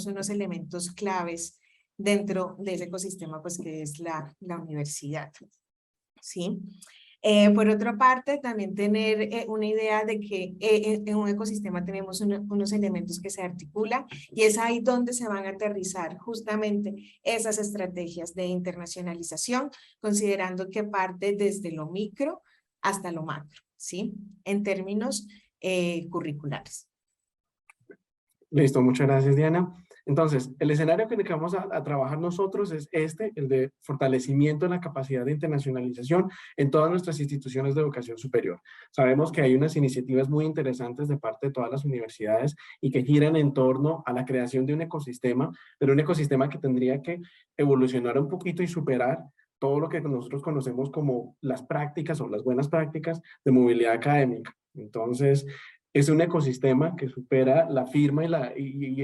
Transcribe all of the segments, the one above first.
unos elementos claves dentro de ese ecosistema, pues que es la universidad, ¿sí? Por otra parte, también tener una idea de que en un ecosistema tenemos unos elementos que se articulan y es ahí donde se van a aterrizar justamente esas estrategias de internacionalización, considerando que parte desde lo micro hasta lo macro, ¿sí? En términos curriculares. Listo, muchas gracias, Diana. Entonces, el escenario que vamos a trabajar nosotros es el de fortalecimiento de la capacidad de internacionalización en todas nuestras instituciones de educación superior. Sabemos que hay unas iniciativas muy interesantes de parte de todas las universidades y que giran en torno a la creación de un ecosistema, pero un ecosistema que tendría que evolucionar un poquito y superar todo lo que nosotros conocemos como las prácticas o las buenas prácticas de movilidad académica. Entonces, es un ecosistema que supera la firma y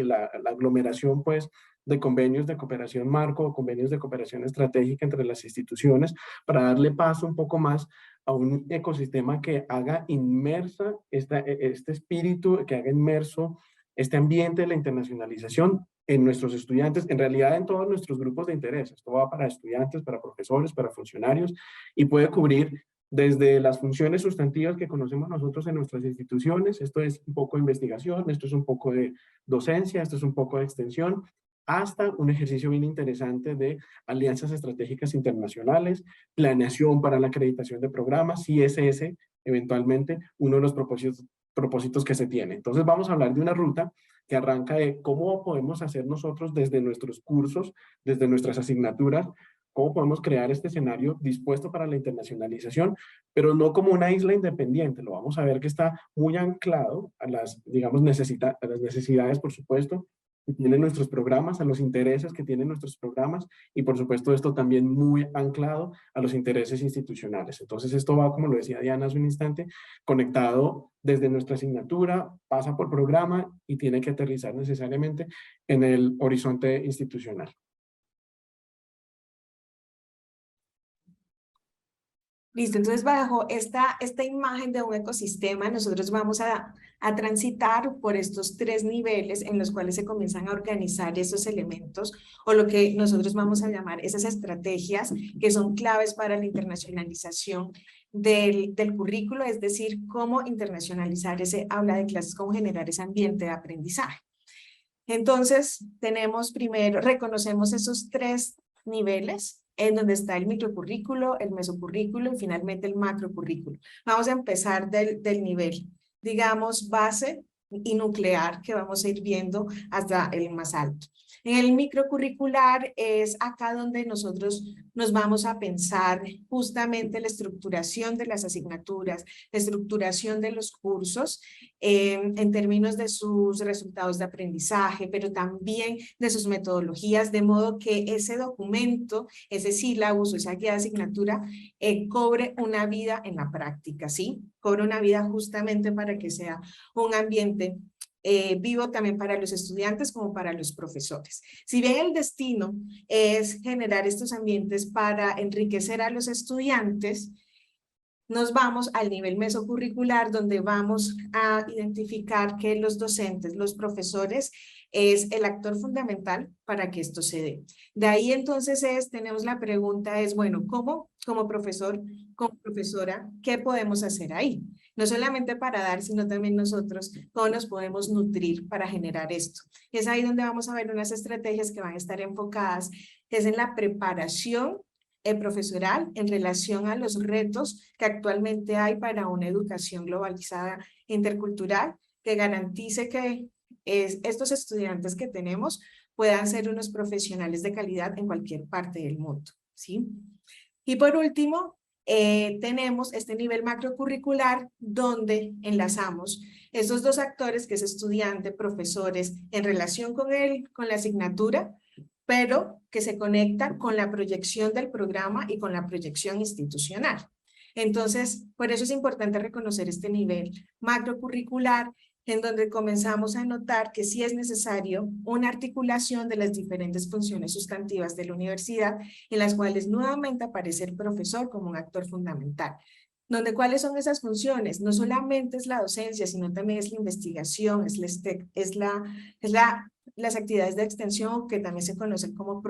la aglomeración, pues, de convenios de cooperación marco o convenios de cooperación estratégica entre las instituciones para darle paso un poco más a un ecosistema que haga inmersa este espíritu, que haga inmerso este ambiente de la internacionalización en nuestros estudiantes, en realidad en todos nuestros grupos de interés. Esto va para estudiantes, para profesores, para funcionarios y puede cubrir desde las funciones sustantivas que conocemos nosotros en nuestras instituciones, esto es un poco de investigación, esto es un poco de docencia, esto es un poco de extensión, hasta un ejercicio bien interesante de alianzas estratégicas internacionales, planeación para la acreditación de programas, si es ese eventualmente uno de los propósitos que se tiene. Entonces vamos a hablar de una ruta que arranca de cómo podemos hacer nosotros desde nuestros cursos, desde nuestras asignaturas, cómo podemos crear este escenario dispuesto para la internacionalización, pero no como una isla independiente. Lo vamos a ver que está muy anclado a las, digamos, a las necesidades, por supuesto, que tienen nuestros programas, a los intereses que tienen nuestros programas y, por supuesto, esto también muy anclado a los intereses institucionales. Entonces, esto va, como lo decía Diana hace un instante, conectado desde nuestra asignatura, pasa por programa y tiene que aterrizar necesariamente en el horizonte institucional. Listo, entonces bajo esta imagen de un ecosistema, nosotros vamos a transitar por estos tres niveles en los cuales se comienzan a organizar esos elementos o lo que nosotros vamos a llamar esas estrategias que son claves para la internacionalización del currículo, es decir, cómo internacionalizar ese aula de clases, cómo generar ese ambiente de aprendizaje. Entonces, tenemos primero, reconocemos esos tres niveles en donde está el microcurrículo, el mesocurrículo y finalmente el macrocurrículo. Vamos a empezar del nivel, digamos, base y nuclear que vamos a ir viendo hasta el más alto. En el microcurricular es acá donde nosotros nos vamos a pensar justamente la estructuración de las asignaturas, la estructuración de los cursos en términos de sus resultados de aprendizaje, pero también de sus metodologías, de modo que ese documento, ese sílabus o esa guía de asignatura cobre una vida en la práctica, ¿sí? Cobre una vida justamente para que sea un ambiente vivo también para los estudiantes como para los profesores. Si bien el destino es generar estos ambientes para enriquecer a los estudiantes, nos vamos al nivel mesocurricular donde vamos a identificar que los docentes, los profesores, es el actor fundamental para que esto se dé. De ahí entonces tenemos la pregunta bueno, ¿cómo como profesor, como profesora, qué podemos hacer ahí? No solamente para dar, sino también nosotros, cómo nos podemos nutrir para generar esto. Y es ahí donde vamos a ver unas estrategias que van a estar enfocadas, que es en la preparación profesoral en relación a los retos que actualmente hay para una educación globalizada intercultural que garantice que estos estudiantes que tenemos puedan ser unos profesionales de calidad en cualquier parte del mundo, ¿sí? Y por último, tenemos este nivel macrocurricular donde enlazamos estos dos actores que es estudiante, profesores, en relación con la asignatura, pero que se conecta con la proyección del programa y con la proyección institucional. Entonces, por eso es importante reconocer este nivel macrocurricular, en donde comenzamos a notar que sí es necesario una articulación de las diferentes funciones sustantivas de la universidad, en las cuales nuevamente aparece el profesor como un actor fundamental. Donde, ¿cuáles son esas funciones? No solamente es la docencia, sino también es la investigación, es la las actividades de extensión, que también se conocen como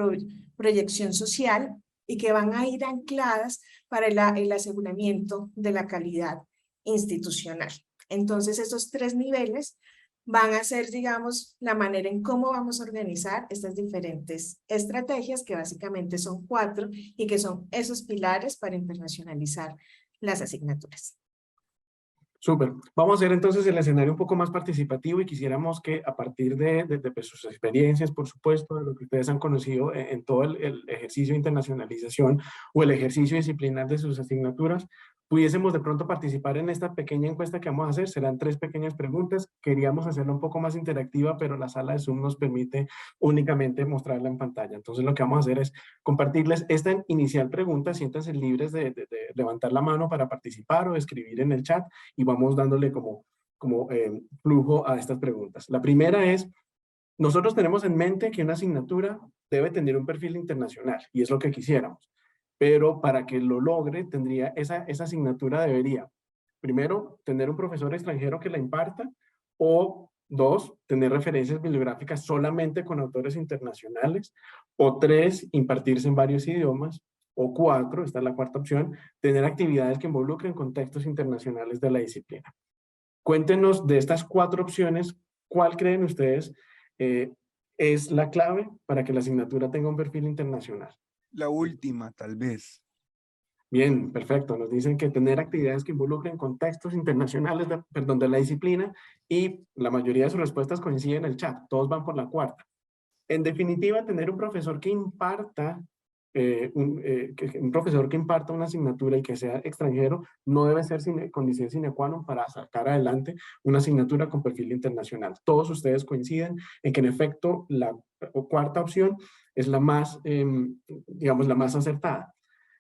proyección social, y que van a ir ancladas para el aseguramiento de la calidad institucional. Entonces, esos tres niveles van a ser, digamos, la manera en cómo vamos a organizar estas diferentes estrategias, que básicamente son 4, y que son esos pilares para internacionalizar las asignaturas. Súper. Vamos a hacer entonces el escenario un poco más participativo y quisiéramos que a partir pues, sus experiencias, por supuesto, de lo que ustedes han conocido en todo el ejercicio de internacionalización o el ejercicio disciplinar de sus asignaturas, pudiésemos de pronto participar en esta pequeña encuesta que vamos a hacer. Serán 3 pequeñas preguntas. Queríamos hacerla un poco más interactiva, pero la sala de Zoom nos permite únicamente mostrarla en pantalla. Entonces lo que vamos a hacer es compartirles esta inicial pregunta. Siéntanse libres de levantar la mano para participar o escribir en el chat y vamos dándole como flujo a estas preguntas. La primera es, nosotros tenemos en mente que una asignatura debe tener un perfil internacional y es lo que quisiéramos, pero para que lo logre, esa asignatura debería, primero, tener un profesor extranjero que la imparta, o 2, tener referencias bibliográficas solamente con autores internacionales, o 3, impartirse en varios idiomas, o 4, esta es la cuarta opción, tener actividades que involucren contextos internacionales de la disciplina. Cuéntenos de estas 4 opciones, ¿cuál creen ustedes es la clave para que la asignatura tenga un perfil internacional? La última, tal vez. Bien, perfecto. Nos dicen que tener actividades que involucren contextos internacionales de la disciplina, y la mayoría de sus respuestas coinciden en el chat. Todos van por la cuarta. En definitiva, tener un profesor que imparta un profesor que imparta una asignatura y que sea extranjero no debe ser condición sine qua non para sacar adelante una asignatura con perfil internacional. Todos ustedes coinciden en que en efecto la cuarta opción es la más, digamos, la más acertada.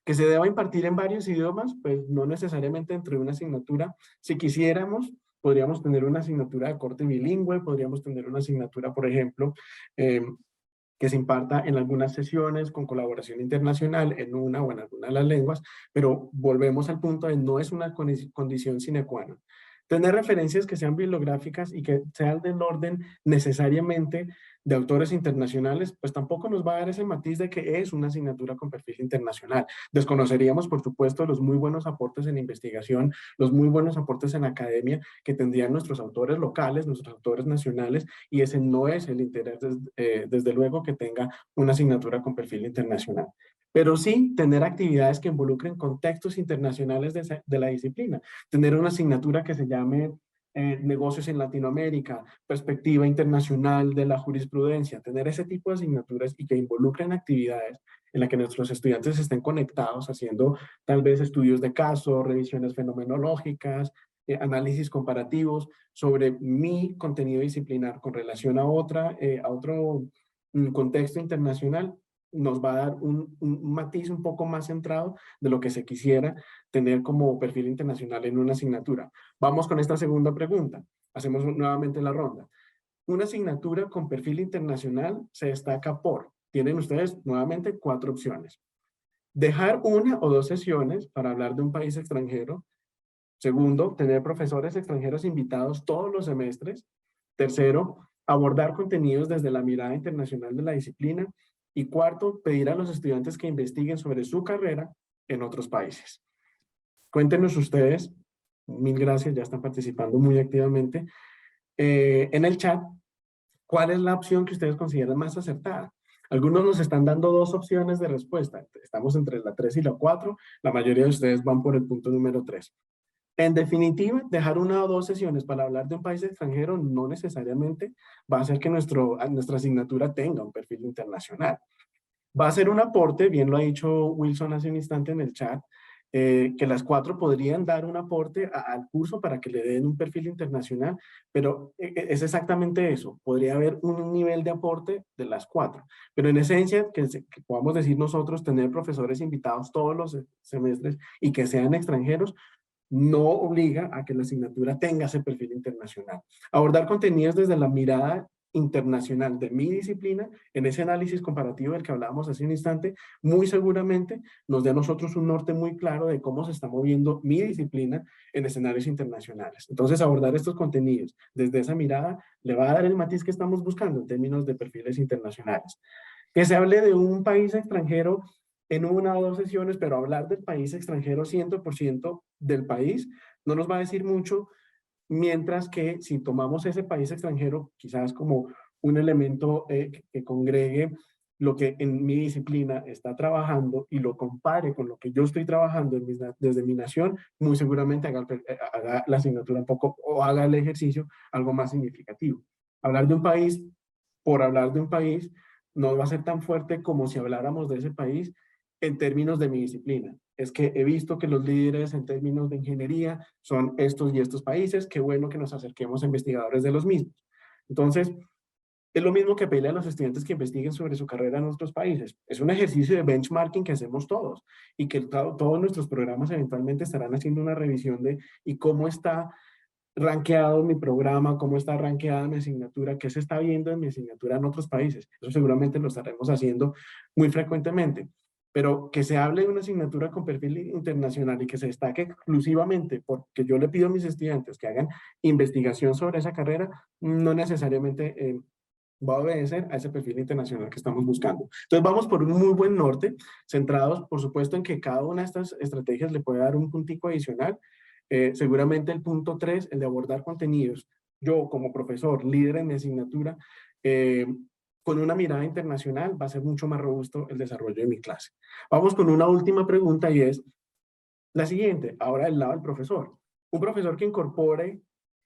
Que se deba impartir en varios idiomas, pues no necesariamente entre una asignatura. Si quisiéramos, podríamos tener una asignatura de corte bilingüe, podríamos tener una asignatura, por ejemplo, que se imparta en algunas sesiones con colaboración internacional en una o en alguna de las lenguas, pero volvemos al punto de no es una condición sine qua non. Tener referencias que sean bibliográficas y que sean del orden necesariamente de autores internacionales, pues tampoco nos va a dar ese matiz de que es una asignatura con perfil internacional. Desconoceríamos, por supuesto, los muy buenos aportes en investigación, los muy buenos aportes en academia que tendrían nuestros autores locales, nuestros autores nacionales, y ese no es el interés, desde luego, que tenga una asignatura con perfil internacional. Pero sí tener actividades que involucren contextos internacionales de la disciplina. Tener una asignatura que se llame negocios en Latinoamérica, perspectiva internacional de la jurisprudencia, tener ese tipo de asignaturas y que involucren actividades en las que nuestros estudiantes estén conectados haciendo tal vez estudios de caso, revisiones fenomenológicas, análisis comparativos sobre mi contenido disciplinar con relación a otro contexto internacional, nos va a dar un matiz un poco más centrado de lo que se quisiera tener como perfil internacional en una asignatura. Vamos con esta segunda pregunta. Hacemos nuevamente la ronda. Una asignatura con perfil internacional se destaca por, tienen ustedes nuevamente 4 opciones. Dejar 1 o 2 sesiones para hablar de un país extranjero. Segundo, tener profesores extranjeros invitados todos los semestres. Tercero, abordar contenidos desde la mirada internacional de la disciplina. Y cuarto, pedir a los estudiantes que investiguen sobre su carrera en otros países. Cuéntenos ustedes, mil gracias, ya están participando muy activamente, en el chat, ¿cuál es la opción que ustedes consideran más acertada? Algunos nos están dando 2 opciones de respuesta. Estamos entre la 3 y la 4. La mayoría de ustedes van por el punto número 3. En definitiva, dejar 1 o 2 sesiones para hablar de un país extranjero no necesariamente va a hacer que nuestra asignatura tenga un perfil internacional. Va a ser un aporte, bien lo ha dicho Wilson hace un instante en el chat, que las 4 podrían dar un aporte al curso para que le den un perfil internacional, pero es exactamente eso. Podría haber un nivel de aporte de las 4, pero en esencia, que podamos decir nosotros, tener profesores invitados todos los semestres y que sean extranjeros, no obliga a que la asignatura tenga ese perfil internacional. Abordar contenidos desde la mirada internacional de mi disciplina, en ese análisis comparativo del que hablábamos hace un instante, muy seguramente nos dé a nosotros un norte muy claro de cómo se está moviendo mi disciplina en escenarios internacionales. Entonces, abordar estos contenidos desde esa mirada le va a dar el matiz que estamos buscando en términos de perfiles internacionales. Que se hable de un país extranjero en una o dos sesiones, pero hablar del país extranjero 100% del país no nos va a decir mucho. Mientras que si tomamos ese país extranjero, quizás como un elemento que congregue lo que en mi disciplina está trabajando y lo compare con lo que yo estoy trabajando desde mi nación, muy seguramente haga la asignatura un poco o haga el ejercicio algo más significativo. Hablar de un país por hablar de un país no va a ser tan fuerte como si habláramos de ese país en términos de mi disciplina. Es que he visto que los líderes en términos de ingeniería son estos y estos países, qué bueno que nos acerquemos a investigadores de los mismos. Entonces, es lo mismo que pedirle a los estudiantes que investiguen sobre su carrera en otros países. Es un ejercicio de benchmarking que hacemos todos y que todos nuestros programas eventualmente estarán haciendo una revisión de y cómo está rankeado mi programa, cómo está rankeada mi asignatura, qué se está viendo en mi asignatura en otros países. Eso seguramente lo estaremos haciendo muy frecuentemente. Pero que se hable de una asignatura con perfil internacional y que se destaque exclusivamente porque yo le pido a mis estudiantes que hagan investigación sobre esa carrera, no necesariamente va a obedecer a ese perfil internacional que estamos buscando. Entonces vamos por un muy buen norte, centrados por supuesto en que cada una de estas estrategias le puede dar un puntico adicional. Seguramente el punto 3, el de abordar contenidos. Yo como profesor, líder en mi asignatura, con una mirada internacional va a ser mucho más robusto el desarrollo de mi clase. Vamos con una última pregunta y es la siguiente, ahora del lado del profesor. Un profesor que incorpore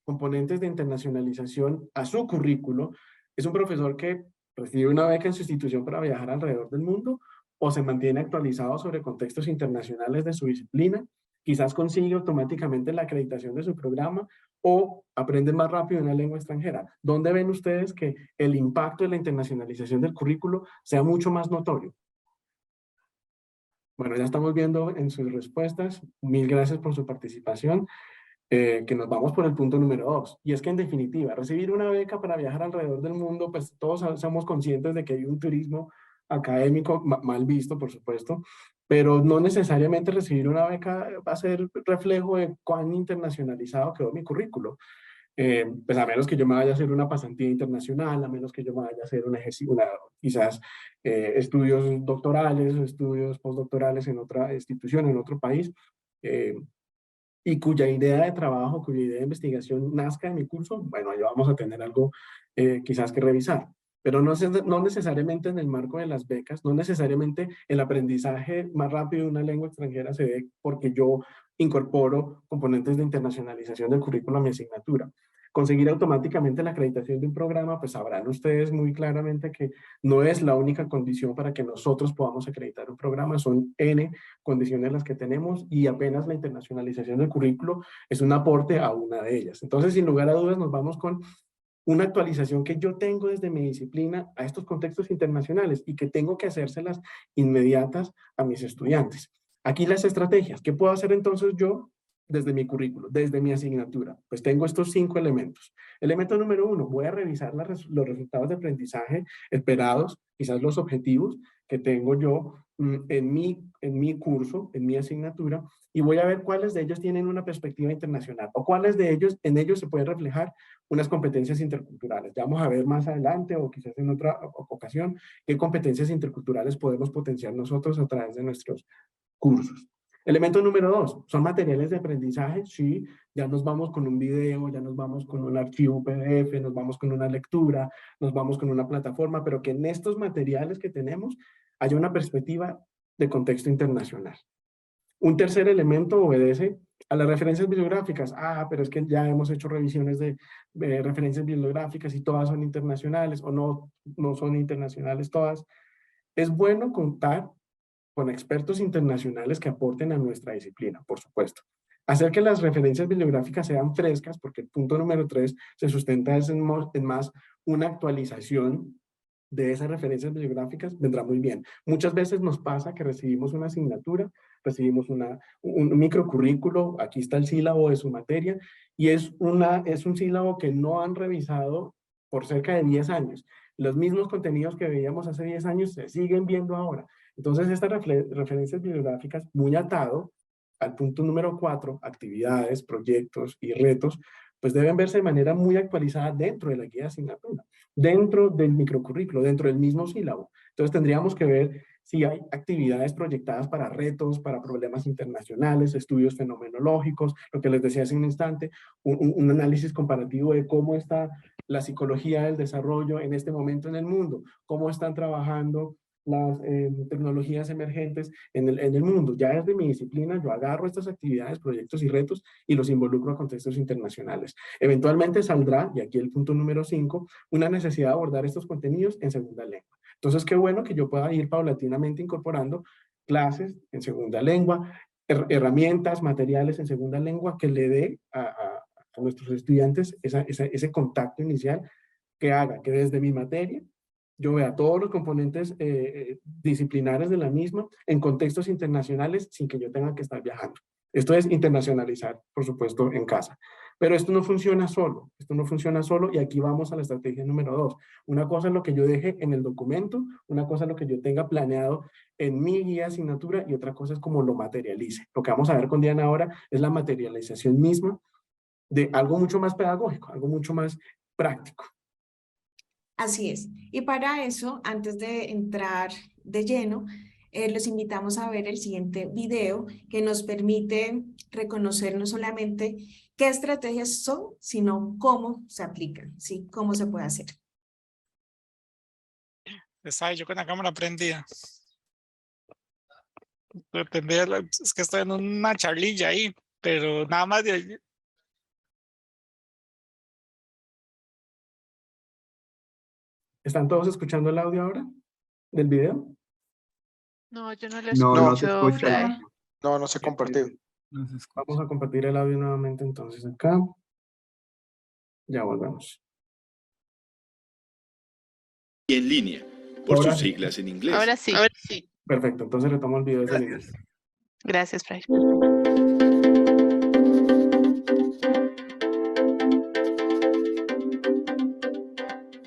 componentes de internacionalización a su currículo es un profesor que recibe una beca en su institución para viajar alrededor del mundo o se mantiene actualizado sobre contextos internacionales de su disciplina, quizás consigue automáticamente la acreditación de su programa o aprende más rápido una lengua extranjera. ¿Dónde ven ustedes que el impacto de la internacionalización del currículo sea mucho más notorio? Bueno, ya estamos viendo en sus respuestas. Mil gracias por su participación. Que nos vamos por el punto número 2. Y es que en definitiva, recibir una beca para viajar alrededor del mundo, pues todos somos conscientes de que hay un turismo académico mal visto, por supuesto, pero no necesariamente recibir una beca va a ser reflejo de cuán internacionalizado quedó mi currículo. Pues a menos que yo me vaya a hacer una pasantía internacional, a menos que yo me vaya a hacer un ejercicio, quizás estudios doctorales o estudios postdoctorales en otra institución, en otro país, y cuya idea de trabajo, cuya idea de investigación nazca de mi curso, bueno, ahí vamos a tener algo quizás que revisar. Pero no necesariamente en el marco de las becas, no necesariamente el aprendizaje más rápido de una lengua extranjera se ve porque yo incorporo componentes de internacionalización del currículo a mi asignatura. Conseguir automáticamente la acreditación de un programa, pues sabrán ustedes muy claramente que no es la única condición para que nosotros podamos acreditar un programa, son N condiciones las que tenemos y apenas la internacionalización del currículo es un aporte a una de ellas. Entonces, sin lugar a dudas, nos vamos con una actualización que yo tengo desde mi disciplina a estos contextos internacionales y que tengo que hacérselas inmediatas a mis estudiantes. Aquí las estrategias. ¿Qué puedo hacer entonces yo desde mi currículo, desde mi asignatura? Pues tengo estos 5 elementos. Elemento número 1, voy a revisar los resultados de aprendizaje esperados, quizás los objetivos que tengo yo en mi curso, en mi asignatura, y voy a ver cuáles de ellos tienen una perspectiva internacional o cuáles de ellos, en ellos se puede reflejar unas competencias interculturales. Ya vamos a ver más adelante o quizás en otra ocasión qué competencias interculturales podemos potenciar nosotros a través de nuestros cursos. Elemento número 2, ¿son materiales de aprendizaje? Sí, ya nos vamos con un video, ya nos vamos con un archivo PDF, nos vamos con una lectura, nos vamos con una plataforma, pero que en estos materiales que tenemos haya una perspectiva de contexto internacional. Un tercer elemento obedece a las referencias bibliográficas. Ah, pero es que ya hemos hecho revisiones de referencias bibliográficas y todas son internacionales o no son internacionales todas. Es bueno contar con expertos internacionales que aporten a nuestra disciplina, por supuesto. Hacer que las referencias bibliográficas sean frescas, porque el punto número 3 se sustenta en más una actualización de esas referencias bibliográficas, vendrá muy bien. Muchas veces nos pasa que recibimos una asignatura, recibimos un microcurrículo, aquí está el sílabo de su materia, y es un sílabo que no han revisado por cerca de 10 años. Los mismos contenidos que veíamos hace 10 años se siguen viendo ahora. Entonces, estas referencias bibliográficas, muy atado al punto número 4, actividades, proyectos y retos, pues deben verse de manera muy actualizada dentro de la guía de asignatura, dentro del microcurrículo, dentro del mismo sílabo. Entonces tendríamos que ver si hay actividades proyectadas para retos, para problemas internacionales, estudios fenomenológicos, lo que les decía hace un instante, un análisis comparativo de cómo está la psicología del desarrollo en este momento en el mundo, cómo están trabajando las tecnologías emergentes en el mundo. Ya desde mi disciplina yo agarro estas actividades, proyectos y retos y los involucro a contextos internacionales. Eventualmente saldrá, y aquí el punto número 5, una necesidad de abordar estos contenidos en segunda lengua. Entonces, qué bueno que yo pueda ir paulatinamente incorporando clases en segunda lengua, herramientas, materiales en segunda lengua que le dé a nuestros estudiantes ese contacto inicial que haga que desde mi materia yo vea todos los componentes disciplinares de la misma en contextos internacionales sin que yo tenga que estar viajando. Esto es internacionalizar, por supuesto, en casa. Pero esto no funciona solo y aquí vamos a la estrategia número 2. Una cosa es lo que yo deje en el documento, una cosa es lo que yo tenga planeado en mi guía de asignatura y otra cosa es cómo lo materialice. Lo que vamos a ver con Diana ahora es la materialización misma de algo mucho más pedagógico, algo mucho más práctico. Así es. Y para eso, antes de entrar de lleno, los invitamos a ver el siguiente video que nos permite reconocer no solamente qué estrategias son, sino cómo se aplican, ¿sí? Cómo se puede hacer. Estaba yo con la cámara prendida. Es que estoy en una charlilla ahí, pero nada más de ahí. ¿Están todos escuchando el audio ahora del video? No, yo no lo No se escucho, escucha. Fray. No se compartió. No se escucha. Vamos a compartir el audio nuevamente entonces acá. Ya volvemos. Y en línea, por Ahora sus sí. siglas en inglés. Ahora sí. Perfecto, entonces retomo el video desde el Gracias. inicio. Gracias, Fray.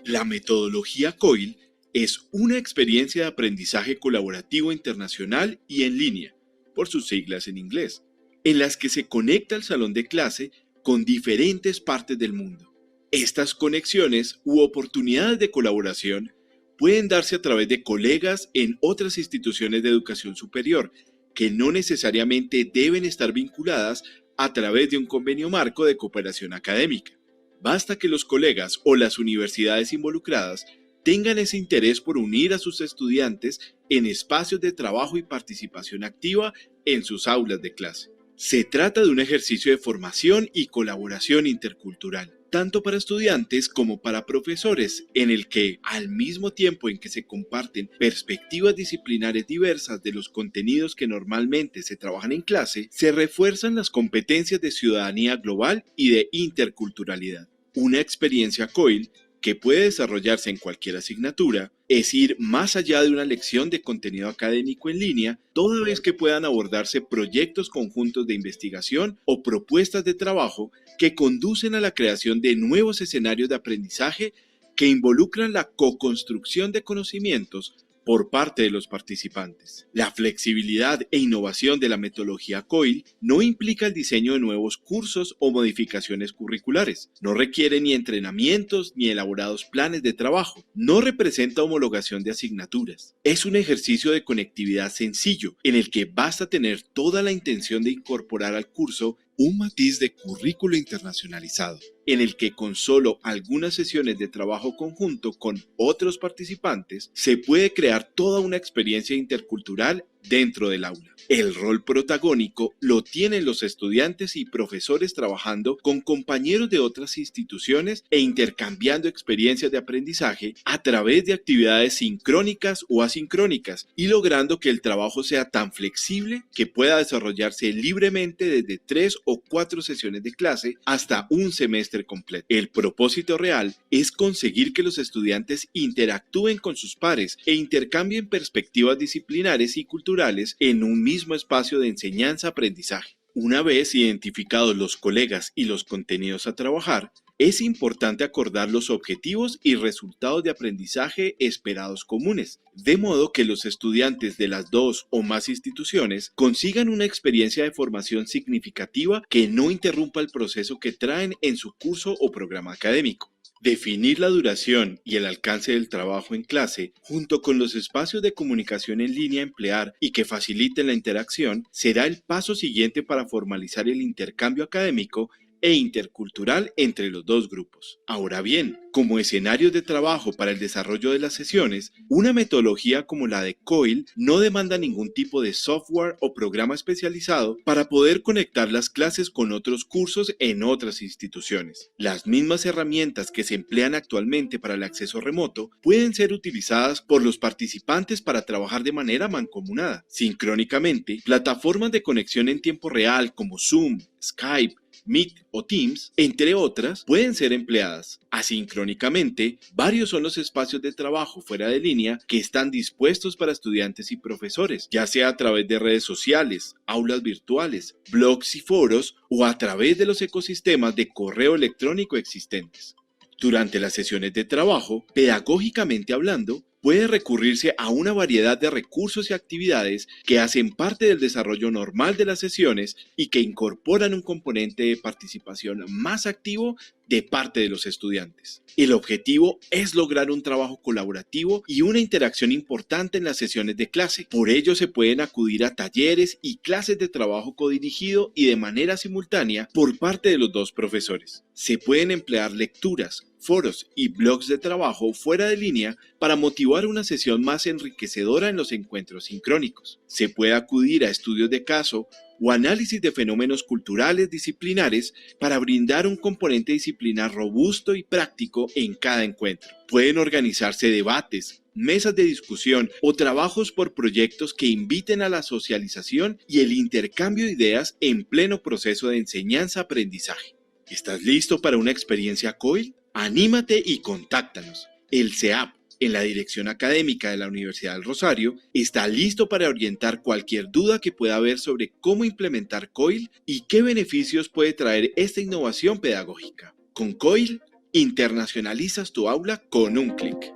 La metodología COIL es una experiencia de aprendizaje colaborativo internacional y en línea, por sus siglas en inglés, en las que se conecta el salón de clase con diferentes partes del mundo. Estas conexiones u oportunidades de colaboración pueden darse a través de colegas en otras instituciones de educación superior, que no necesariamente deben estar vinculadas a través de un convenio marco de cooperación académica. Basta que los colegas o las universidades involucradas tengan ese interés por unir a sus estudiantes en espacios de trabajo y participación activa en sus aulas de clase. Se trata de un ejercicio de formación y colaboración intercultural, tanto para estudiantes como para profesores, en el que, al mismo tiempo en que se comparten perspectivas disciplinares diversas de los contenidos que normalmente se trabajan en clase, se refuerzan las competencias de ciudadanía global y de interculturalidad. Una experiencia COIL que puede desarrollarse en cualquier asignatura, es ir más allá de una lección de contenido académico en línea, toda vez que puedan abordarse proyectos conjuntos de investigación o propuestas de trabajo que conducen a la creación de nuevos escenarios de aprendizaje que involucran la co-construcción de conocimientos por parte de los participantes. La flexibilidad e innovación de la metodología COIL no implica el diseño de nuevos cursos o modificaciones curriculares, no requiere ni entrenamientos ni elaborados planes de trabajo, no representa homologación de asignaturas. Es un ejercicio de conectividad sencillo, en el que basta tener toda la intención de incorporar al curso un matiz de currículo internacionalizado, en el que con solo algunas sesiones de trabajo conjunto con otros participantes se puede crear toda una experiencia intercultural dentro del aula. El rol protagónico lo tienen los estudiantes y profesores trabajando con compañeros de otras instituciones e intercambiando experiencias de aprendizaje a través de actividades sincrónicas o asincrónicas y logrando que el trabajo sea tan flexible que pueda desarrollarse libremente desde 3 o 4 sesiones de clase hasta un semestre completo. El propósito real es conseguir que los estudiantes interactúen con sus pares e intercambien perspectivas disciplinares y culturales en un mismo espacio de enseñanza-aprendizaje. Una vez identificados los colegas y los contenidos a trabajar, es importante acordar los objetivos y resultados de aprendizaje esperados comunes, de modo que los estudiantes de las 2 o más instituciones consigan una experiencia de formación significativa que no interrumpa el proceso que traen en su curso o programa académico. Definir la duración y el alcance del trabajo en clase, junto con los espacios de comunicación en línea a emplear y que faciliten la interacción, será el paso siguiente para formalizar el intercambio académico e intercultural entre los dos grupos. Ahora bien, como escenarios de trabajo para el desarrollo de las sesiones, una metodología como la de COIL no demanda ningún tipo de software o programa especializado para poder conectar las clases con otros cursos en otras instituciones. Las mismas herramientas que se emplean actualmente para el acceso remoto pueden ser utilizadas por los participantes para trabajar de manera mancomunada. Sincrónicamente, plataformas de conexión en tiempo real como Zoom, Skype, Meet o Teams, entre otras, pueden ser empleadas. Asincrónicamente, varios son los espacios de trabajo fuera de línea que están dispuestos para estudiantes y profesores, ya sea a través de redes sociales, aulas virtuales, blogs y foros o a través de los ecosistemas de correo electrónico existentes. Durante las sesiones de trabajo, pedagógicamente hablando, puede recurrirse a una variedad de recursos y actividades que hacen parte del desarrollo normal de las sesiones y que incorporan un componente de participación más activo de parte de los estudiantes. El objetivo es lograr un trabajo colaborativo y una interacción importante en las sesiones de clase. Por ello se pueden acudir a talleres y clases de trabajo codirigido y de manera simultánea por parte de los dos profesores. Se pueden emplear lecturas, foros y blogs de trabajo fuera de línea para motivar una sesión más enriquecedora en los encuentros sincrónicos. Se puede acudir a estudios de caso o análisis de fenómenos culturales disciplinares para brindar un componente disciplinar robusto y práctico en cada encuentro. Pueden organizarse debates, mesas de discusión o trabajos por proyectos que inviten a la socialización y el intercambio de ideas en pleno proceso de enseñanza-aprendizaje. ¿Estás listo para una experiencia COIL? Anímate y contáctanos. El CEAP, en la Dirección Académica de la Universidad del Rosario, está listo para orientar cualquier duda que pueda haber sobre cómo implementar COIL y qué beneficios puede traer esta innovación pedagógica. Con COIL, internacionalizas tu aula con un clic.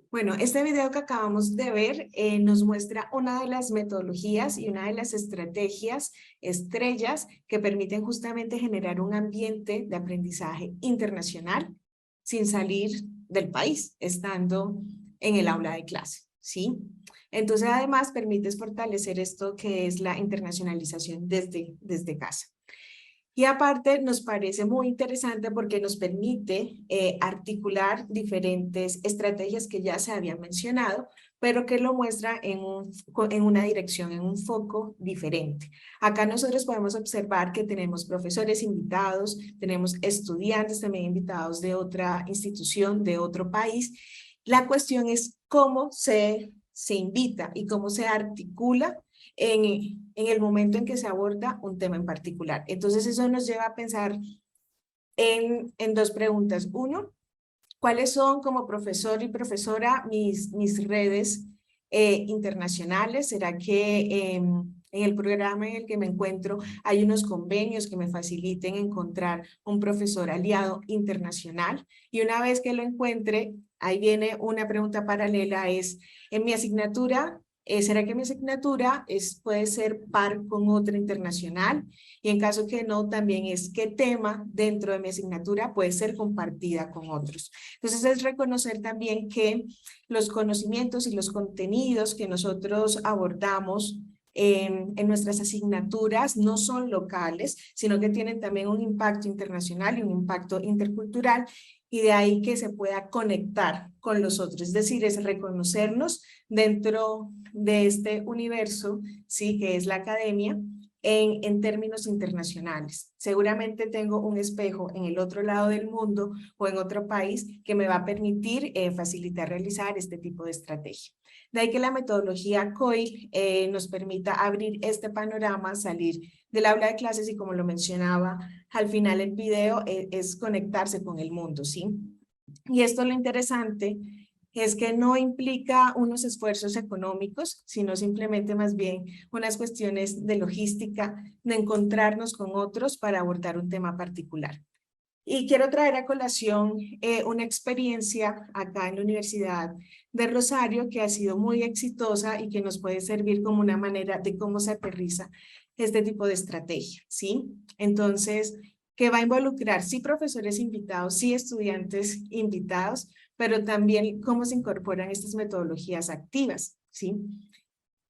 Bueno, este video que acabamos de ver nos muestra una de las metodologías y una de las estrategias estrellas que permiten justamente generar un ambiente de aprendizaje internacional sin salir del país, estando en el aula de clase, ¿sí? Entonces, además, permites fortalecer esto que es la internacionalización desde casa. Y aparte nos parece muy interesante porque nos permite articular diferentes estrategias que ya se habían mencionado, pero que lo muestra en una dirección, en un foco diferente. Acá nosotros podemos observar que tenemos profesores invitados, tenemos estudiantes también invitados de otra institución, de otro país. La cuestión es cómo se invita y cómo se articula en el momento en que se aborda un tema en particular. Entonces eso nos lleva a pensar en dos preguntas. Uno, ¿cuáles son como profesor y profesora mis redes internacionales? ¿Será que en el programa en el que me encuentro hay unos convenios que me faciliten encontrar un profesor aliado internacional? Y una vez que lo encuentre, ahí viene una pregunta paralela, es en mi asignatura, ¿será que mi asignatura puede ser par con otra internacional? Y en caso que no, también es qué tema dentro de mi asignatura puede ser compartida con otros. Entonces es reconocer también que los conocimientos y los contenidos que nosotros abordamos en nuestras asignaturas no son locales, sino que tienen también un impacto internacional y un impacto intercultural, y de ahí que se pueda conectar con los otros, es decir, es reconocernos dentro de este universo, sí, que es la academia, en términos internacionales. Seguramente tengo un espejo en el otro lado del mundo o en otro país que me va a permitir facilitar realizar este tipo de estrategia. De ahí que la metodología COIL nos permita abrir este panorama, salir del aula de clases y, como lo mencionaba al final del video, es conectarse con el mundo, ¿sí? Y esto es lo interesante, es que no implica unos esfuerzos económicos, sino simplemente más bien unas cuestiones de logística, de encontrarnos con otros para abordar un tema particular. Y quiero traer a colación una experiencia acá en la Universidad de Rosario que ha sido muy exitosa y que nos puede servir como una manera de cómo se aterriza este tipo de estrategia, ¿sí? Entonces, que va a involucrar sí profesores invitados, sí estudiantes invitados, pero también cómo se incorporan estas metodologías activas, ¿sí?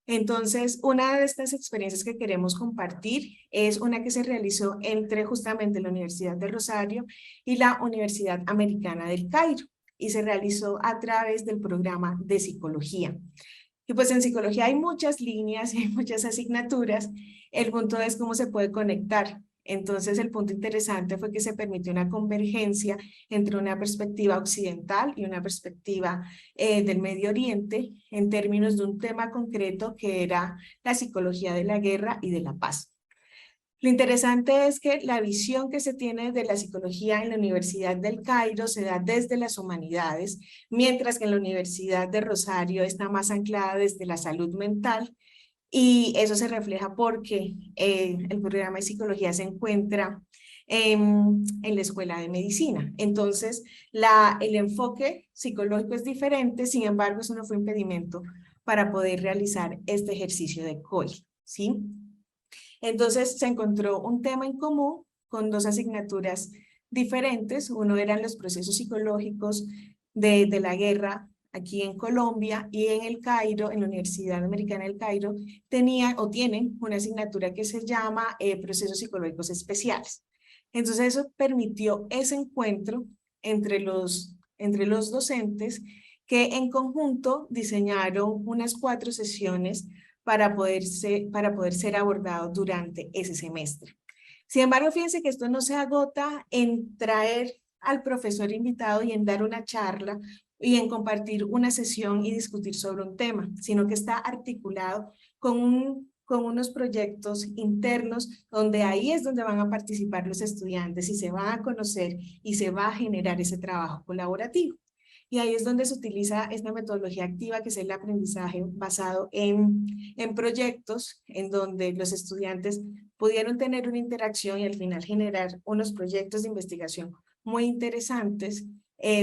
Entonces, una de estas experiencias que queremos compartir es una que se realizó entre justamente la Universidad de Rosario y la Universidad Americana del Cairo, y se realizó a través del programa de psicología. Y pues en psicología hay muchas líneas y hay muchas asignaturas. El punto es cómo se puede conectar. Entonces el punto interesante fue que se permitió una convergencia entre una perspectiva occidental y una perspectiva del Medio Oriente en términos de un tema concreto que era la psicología de la guerra y de la paz. Lo interesante es que la visión que se tiene de la psicología en la Universidad del Cairo se da desde las humanidades, mientras que en la Universidad de Rosario está más anclada desde la salud mental, y eso se refleja porque el programa de psicología se encuentra en la Escuela de Medicina. Entonces, el enfoque psicológico es diferente, sin embargo, eso no fue impedimento para poder realizar este ejercicio de COI, ¿sí? Entonces, se encontró un tema en común con dos asignaturas diferentes. Uno eran los procesos psicológicos de la guerra aquí en Colombia, y en el Cairo, en la Universidad Americana del Cairo, tienen una asignatura que se llama procesos psicológicos especiales. Entonces eso permitió ese encuentro entre los docentes, que en conjunto diseñaron unas 4 sesiones para poder ser abordado durante ese semestre. Sin embargo, fíjense que esto no se agota en traer al profesor invitado y en dar una charla y en compartir una sesión y discutir sobre un tema, sino que está articulado con unos proyectos internos donde ahí es donde van a participar los estudiantes y se van a conocer y se va a generar ese trabajo colaborativo. Y ahí es donde se utiliza esta metodología activa, que es el aprendizaje basado en proyectos, en donde los estudiantes pudieron tener una interacción y al final generar unos proyectos de investigación muy interesantes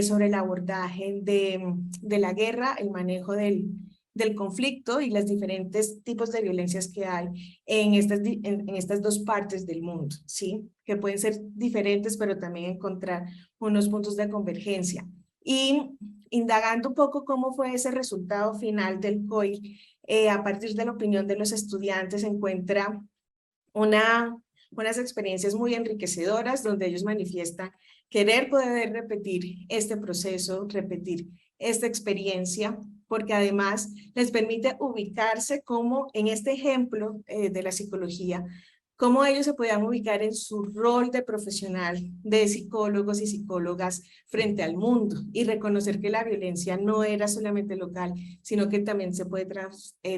sobre el abordaje de la guerra, el manejo del conflicto y los diferentes tipos de violencias que hay en estas dos partes del mundo, ¿sí? Que pueden ser diferentes, pero también encontrar unos puntos de convergencia. Y indagando un poco cómo fue ese resultado final del COI, a partir de la opinión de los estudiantes, se encuentra unas experiencias muy enriquecedoras donde ellos manifiestan querer poder repetir este proceso, repetir esta experiencia, porque además les permite ubicarse como en este ejemplo de la psicología, cómo ellos se podían ubicar en su rol de profesional, de psicólogos y psicólogas frente al mundo, y reconocer que la violencia no era solamente local, sino que también se puede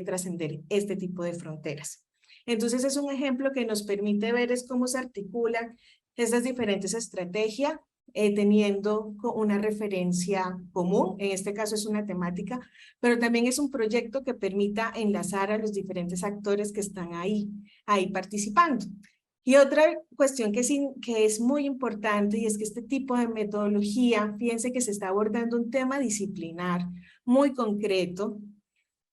trascender este tipo de fronteras. Entonces es un ejemplo que nos permite ver es cómo se articulan estas diferentes estrategias, teniendo una referencia común, en este caso es una temática, pero también es un proyecto que permita enlazar a los diferentes actores que están ahí participando. Y otra cuestión que es muy importante, y es que este tipo de metodología, fíjense que se está abordando un tema disciplinar muy concreto,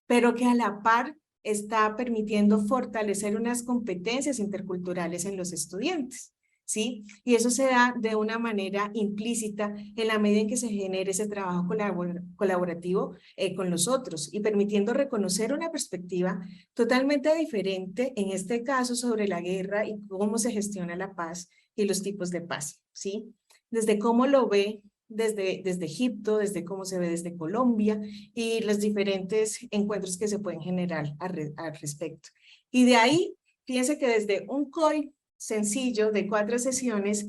pero que a la par está permitiendo fortalecer unas competencias interculturales en los estudiantes, ¿sí? Y eso se da de una manera implícita en la medida en que se genere ese trabajo colaborativo con los otros y permitiendo reconocer una perspectiva totalmente diferente, en este caso sobre la guerra y cómo se gestiona la paz y los tipos de paz, ¿sí? Desde cómo lo ve desde Egipto, desde cómo se ve desde Colombia y los diferentes encuentros que se pueden generar al respecto. Y de ahí, fíjense que desde un COI sencillo de 4 sesiones,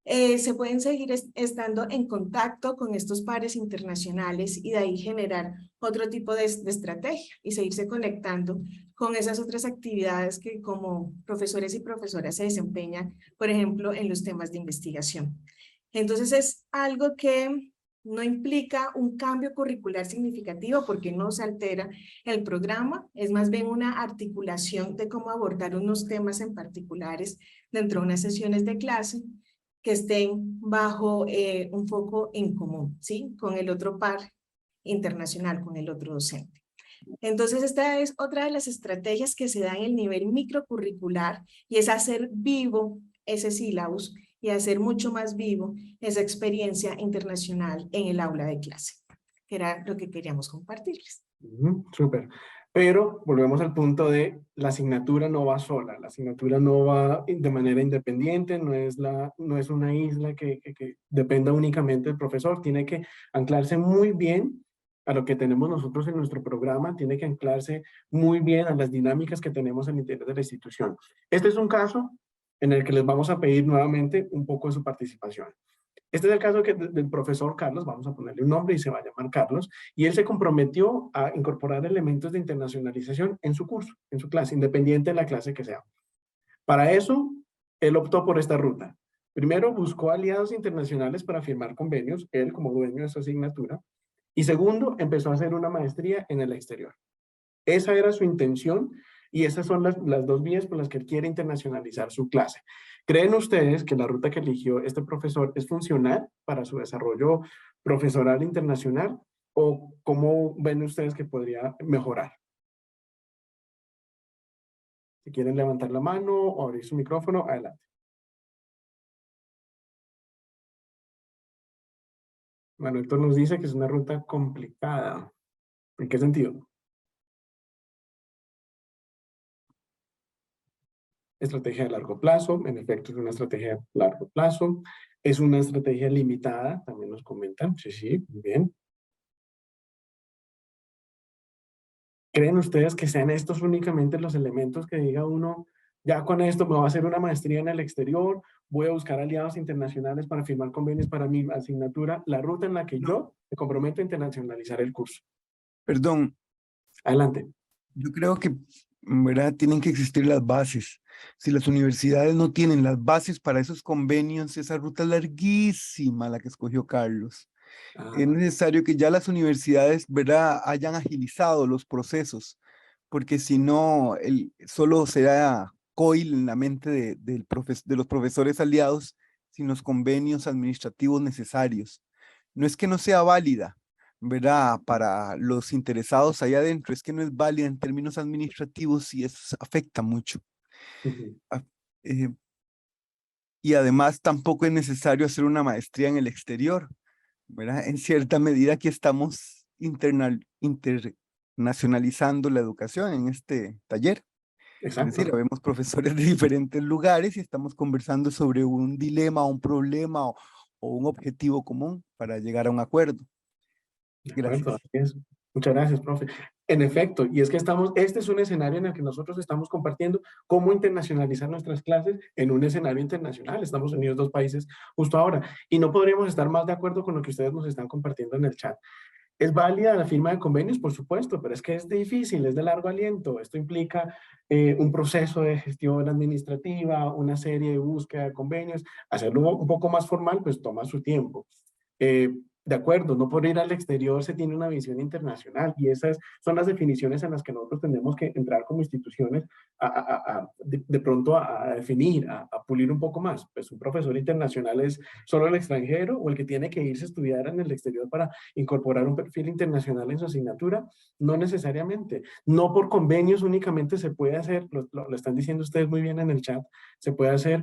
se pueden seguir estando en contacto con estos pares internacionales y de ahí generar otro tipo de estrategia y seguirse conectando con esas otras actividades que como profesores y profesoras se desempeñan, por ejemplo, en los temas de investigación. Entonces es algo que No implica un cambio curricular significativo porque no se altera el programa, es más bien una articulación de cómo abordar unos temas en particulares dentro de unas sesiones de clase que estén bajo un foco en común, ¿sí? Con el otro par internacional, con el otro docente. Entonces, esta es otra de las estrategias que se da en el nivel microcurricular y es hacer vivo ese sílabus y hacer mucho más vivo esa experiencia internacional en el aula de clase, que era lo que queríamos compartirles. Súper. Pero volvemos al punto de la asignatura no va sola, la asignatura no va de manera independiente, no es una isla que dependa únicamente del profesor, tiene que anclarse muy bien a lo que tenemos nosotros en nuestro programa, tiene que anclarse muy bien a las dinámicas que tenemos al interior de la institución. Este es un caso en el que les vamos a pedir nuevamente un poco de su participación. Este es el caso del profesor Carlos, vamos a ponerle un nombre y se va a llamar Carlos, y él se comprometió a incorporar elementos de internacionalización en su curso, en su clase, independiente de la clase que sea. Para eso, él optó por esta ruta. Primero, buscó aliados internacionales para firmar convenios, él como dueño de su asignatura, y segundo, empezó a hacer una maestría en el exterior. Esa era su intención y esas son las dos vías por las que él quiere internacionalizar su clase. ¿Creen ustedes que la ruta que eligió este profesor es funcional para su desarrollo profesoral internacional o cómo ven ustedes que podría mejorar? Si quieren levantar la mano o abrir su micrófono, adelante. Manuel nos dice que es una ruta complicada. ¿En qué sentido? Estrategia de largo plazo, en efecto es una estrategia de largo plazo, es una estrategia limitada, también nos comentan, sí, muy bien. ¿Creen ustedes que sean estos únicamente los elementos que diga uno, ya con esto me voy a hacer una maestría en el exterior, voy a buscar aliados internacionales para firmar convenios para mi asignatura, la ruta en la que yo me comprometo a internacionalizar el curso? Perdón, Adelante. yo creo que, ¿verdad? Tienen que existir las bases. Si las universidades no tienen las bases para esos convenios, esa ruta es larguísima la que escogió Carlos. Es necesario que ya las universidades, ¿verdad?, hayan agilizado los procesos, porque si no, solo será COIL en la mente de los profesores aliados sin los convenios administrativos necesarios. No es que no sea válida, ¿verdad?, para los interesados allá adentro, es que no es válida en términos administrativos y eso afecta mucho. Y además tampoco es necesario hacer una maestría en el exterior, ¿verdad? En cierta medida aquí estamos internacionalizando la educación en este taller. Exacto. Es decir, vemos profesores de diferentes lugares y estamos conversando sobre un dilema, un problema o un objetivo común para llegar a un acuerdo. Gracias. Muchas gracias, profe. En efecto, y es que este es un escenario en el que nosotros estamos compartiendo cómo internacionalizar nuestras clases en un escenario internacional. Estamos unidos dos países justo ahora y no podríamos estar más de acuerdo con lo que ustedes nos están compartiendo en el chat. ¿Es válida la firma de convenios? Por supuesto, pero es que es difícil, es de largo aliento. Esto implica un proceso de gestión administrativa, una serie de búsqueda de convenios. Hacerlo un poco más formal, pues toma su tiempo. De acuerdo, no por ir al exterior se tiene una visión internacional y esas son las definiciones en las que nosotros tenemos que entrar como instituciones de pronto a definir, a pulir un poco más. Pues un profesor internacional es solo el extranjero o el que tiene que irse a estudiar en el exterior para incorporar un perfil internacional en su asignatura. No necesariamente. No por convenios únicamente se puede hacer, lo están diciendo ustedes muy bien en el chat, se puede hacer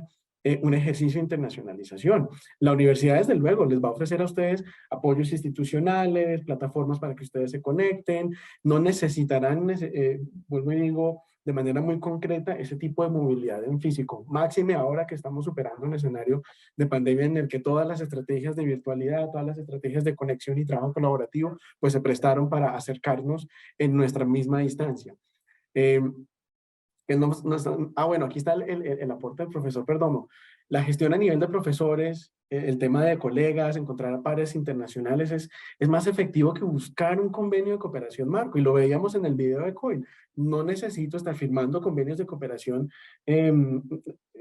un ejercicio de internacionalización. La universidad, desde luego, les va a ofrecer a ustedes apoyos institucionales, plataformas para que ustedes se conecten, no necesitarán, vuelvo y digo, de manera muy concreta, ese tipo de movilidad en físico. Máxime ahora que estamos superando un escenario de pandemia en el que todas las estrategias de virtualidad, todas las estrategias de conexión y trabajo colaborativo, pues se prestaron para acercarnos en nuestra misma distancia. Bueno, aquí está el aporte del profesor Perdomo. La gestión a nivel de profesores, el tema de colegas, encontrar pares internacionales es más efectivo que buscar un convenio de cooperación marco. Y lo veíamos en el video de COIL. No necesito estar firmando convenios de cooperación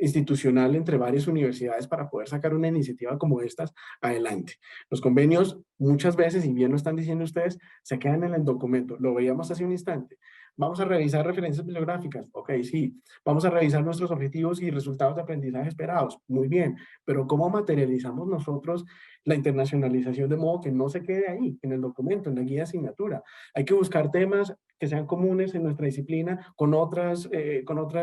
institucional entre varias universidades para poder sacar una iniciativa como estas adelante. Los convenios muchas veces, y bien lo están diciendo ustedes, se quedan en el documento. Lo veíamos hace un instante. Vamos a revisar referencias bibliográficas. Ok, sí. Vamos a revisar nuestros objetivos y resultados de aprendizaje esperados. Muy bien. Pero ¿cómo materializamos nosotros la internacionalización de modo que no se quede ahí, en el documento, en la guía de asignatura? Hay que buscar temas que sean comunes en nuestra disciplina con otras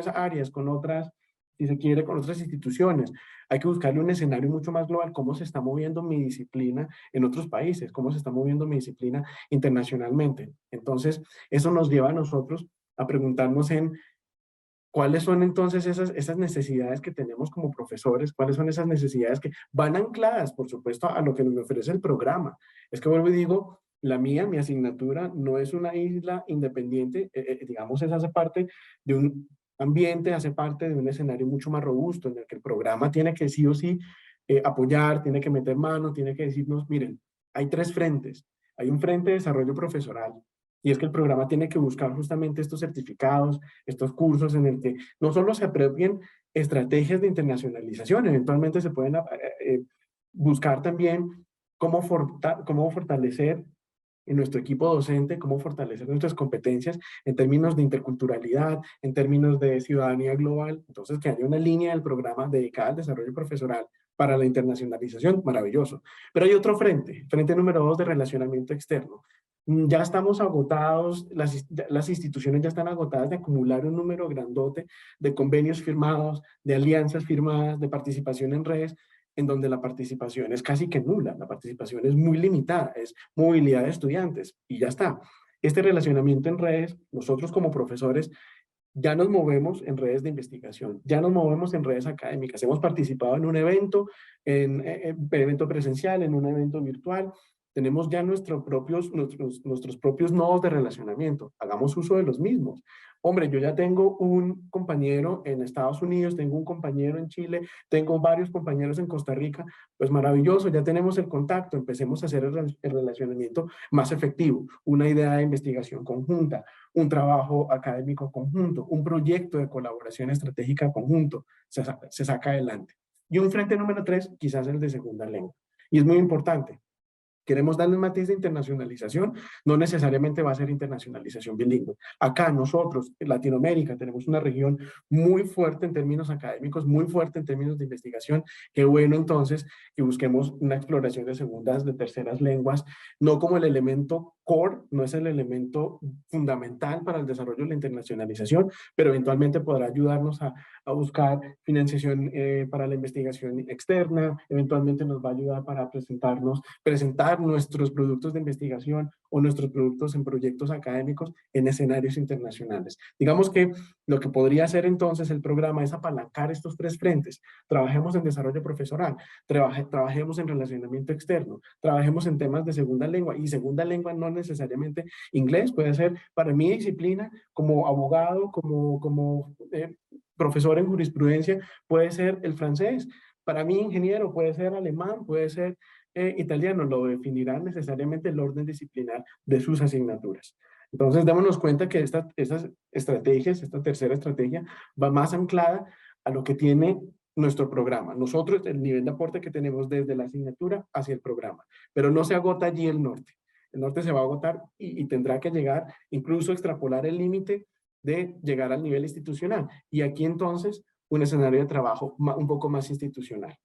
áreas, con otras, si se quiere, con otras instituciones. Hay que buscarle un escenario mucho más global, cómo se está moviendo mi disciplina en otros países, cómo se está moviendo mi disciplina internacionalmente. Entonces, eso nos lleva a nosotros a preguntarnos en cuáles son entonces esas necesidades que tenemos como profesores, cuáles son esas necesidades que van ancladas, por supuesto, a lo que nos ofrece el programa. Es que vuelvo y digo, mi asignatura no es una isla independiente, digamos, esa hace parte de un ambiente, hace parte de un escenario mucho más robusto en el que el programa tiene que sí o sí apoyar, tiene que meter mano, tiene que decirnos, miren, hay 3 frentes. Hay un frente de desarrollo profesional, y es que el programa tiene que buscar justamente estos certificados, estos cursos en el que no solo se apropien estrategias de internacionalización, eventualmente se pueden buscar también cómo fortalecer en nuestro equipo docente, cómo fortalecer nuestras competencias en términos de interculturalidad, en términos de ciudadanía global. Entonces, que haya una línea del programa dedicada al desarrollo profesional para la internacionalización, maravilloso. Pero hay otro frente número 2 de relacionamiento externo. Ya estamos agotados, las instituciones ya están agotadas de acumular un número grandote de convenios firmados, de alianzas firmadas, de participación en redes, en donde la participación es casi que nula, la participación es muy limitada, es movilidad de estudiantes y ya está. Este relacionamiento en redes, nosotros como profesores ya nos movemos en redes de investigación, ya nos movemos en redes académicas, hemos participado en un evento, en evento presencial, en un evento virtual, tenemos ya nuestros propios nodos de relacionamiento, hagamos uso de los mismos. Hombre, yo ya tengo un compañero en Estados Unidos, tengo un compañero en Chile, tengo varios compañeros en Costa Rica, pues maravilloso, ya tenemos el contacto, empecemos a hacer el relacionamiento más efectivo, una idea de investigación conjunta, un trabajo académico conjunto, un proyecto de colaboración estratégica conjunto, se saca adelante. Y un frente número 3, quizás el de segunda lengua. Y es muy importante. Queremos darle un matiz de internacionalización, no necesariamente va a ser internacionalización bilingüe. Acá nosotros, en Latinoamérica, tenemos una región muy fuerte en términos académicos, muy fuerte en términos de investigación. Qué bueno entonces que busquemos una exploración de segundas, de terceras lenguas, no como el elemento core, no es el elemento fundamental para el desarrollo de la internacionalización, pero eventualmente podrá ayudarnos a buscar financiación para la investigación externa, eventualmente nos va a ayudar para presentar nuestros productos de investigación o nuestros productos en proyectos académicos en escenarios internacionales. Digamos que lo que podría hacer entonces el programa es apalancar estos 3 frentes. Trabajemos en desarrollo profesional, trabajemos en relacionamiento externo, trabajemos en temas de segunda lengua, y segunda lengua no necesariamente inglés, puede ser para mi disciplina como abogado, como profesor en jurisprudencia, puede ser el francés. Para mí, ingeniero, puede ser alemán, puede ser italiano, lo definirá necesariamente el orden disciplinar de sus asignaturas. Entonces, démonos cuenta que estas estrategias, esta tercera estrategia, va más anclada a lo que tiene nuestro programa. Nosotros, el nivel de aporte que tenemos desde la asignatura hacia el programa, pero no se agota allí el norte. El norte se va a agotar y tendrá que llegar, incluso extrapolar el límite de llegar al nivel institucional. Y aquí entonces, un escenario de trabajo un poco más institucional.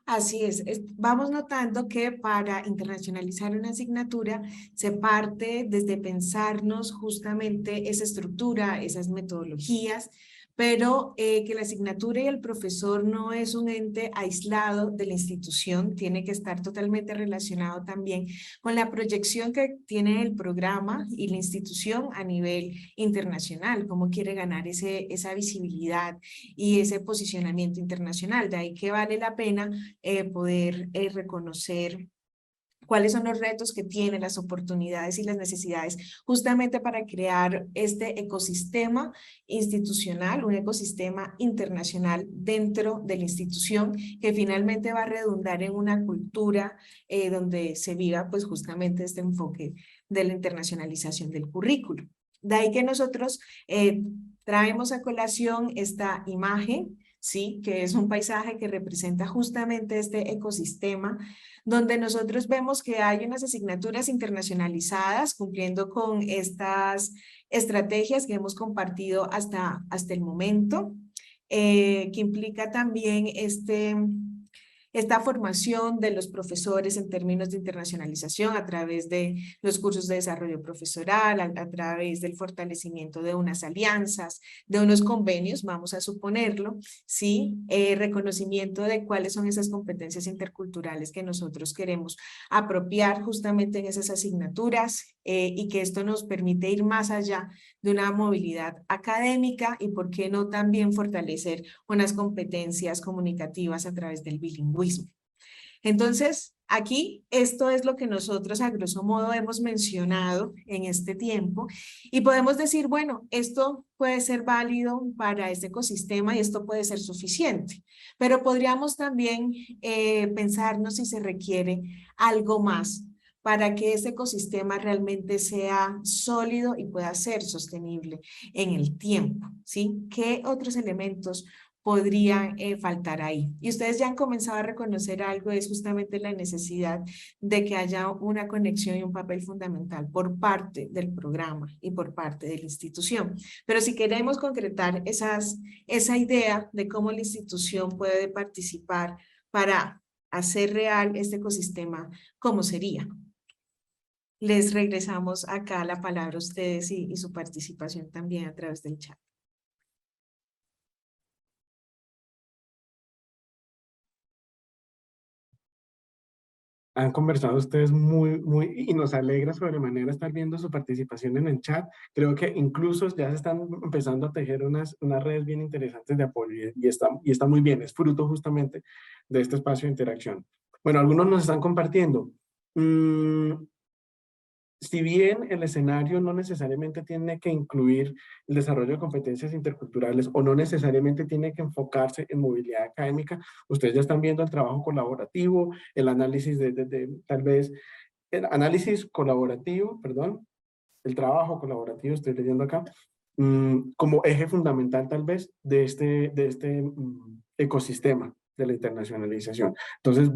Así es, vamos notando que para internacionalizar una asignatura se parte desde pensarnos justamente esa estructura, esas metodologías, pero que la asignatura y el profesor no es un ente aislado de la institución, tiene que estar totalmente relacionado también con la proyección que tiene el programa y la institución a nivel internacional, cómo quiere ganar esa visibilidad y ese posicionamiento internacional. De ahí que vale la pena poder reconocer cuáles son los retos que tiene, las oportunidades y las necesidades, justamente para crear este ecosistema institucional, un ecosistema internacional dentro de la institución que finalmente va a redundar en una cultura donde se viva pues justamente este enfoque de la internacionalización del currículo. De ahí que nosotros traemos a colación esta imagen, ¿sí? Que es un paisaje que representa justamente este ecosistema, donde nosotros vemos que hay unas asignaturas internacionalizadas cumpliendo con estas estrategias que hemos compartido hasta el momento, que implica también esta formación de los profesores en términos de internacionalización a través de los cursos de desarrollo profesoral, a través del fortalecimiento de unas alianzas, de unos convenios, vamos a suponerlo, ¿sí? Reconocimiento de cuáles son esas competencias interculturales que nosotros queremos apropiar justamente en esas asignaturas y que esto nos permite ir más allá de una movilidad académica y por qué no también fortalecer unas competencias comunicativas a través del bilingüismo. Entonces, aquí esto es lo que nosotros a grosso modo hemos mencionado en este tiempo y podemos decir, bueno, esto puede ser válido para este ecosistema y esto puede ser suficiente, pero podríamos también pensarnos si se requiere algo más para que ese ecosistema realmente sea sólido y pueda ser sostenible en el tiempo, ¿sí? ¿Qué otros elementos podrían faltar ahí? Y ustedes ya han comenzado a reconocer algo, es justamente la necesidad de que haya una conexión y un papel fundamental por parte del programa y por parte de la institución. Pero si queremos concretar esa idea de cómo la institución puede participar para hacer real este ecosistema, ¿cómo sería? Les regresamos acá la palabra a ustedes y su participación también a través del chat. Han conversado ustedes y nos alegra sobremanera estar viendo su participación en el chat. Creo que incluso ya se están empezando a tejer unas redes bien interesantes de apoyo y está muy bien, es fruto justamente de este espacio de interacción. Bueno, algunos nos están compartiendo. Si bien el escenario no necesariamente tiene que incluir el desarrollo de competencias interculturales o no necesariamente tiene que enfocarse en movilidad académica, ustedes ya están viendo el trabajo colaborativo, el análisis tal vez, el análisis colaborativo, perdón, el trabajo colaborativo, estoy leyendo acá, como eje fundamental tal vez de este ecosistema de la internacionalización. Entonces,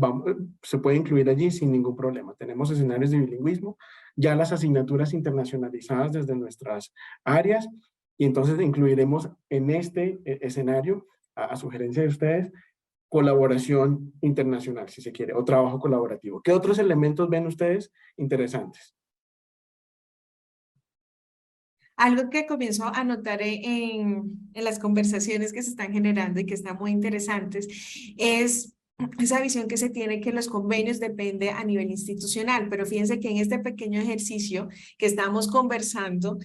se puede incluir allí sin ningún problema. Tenemos escenarios de bilingüismo, ya las asignaturas internacionalizadas desde nuestras áreas, y entonces incluiremos en este escenario, a sugerencia de ustedes, colaboración internacional, si se quiere, o trabajo colaborativo. ¿Qué otros elementos ven ustedes interesantes? Algo que comienzo a notar en las conversaciones que se están generando y que están muy interesantes es esa visión que se tiene que los convenios depende a nivel institucional, pero fíjense que en este pequeño ejercicio que estamos conversando,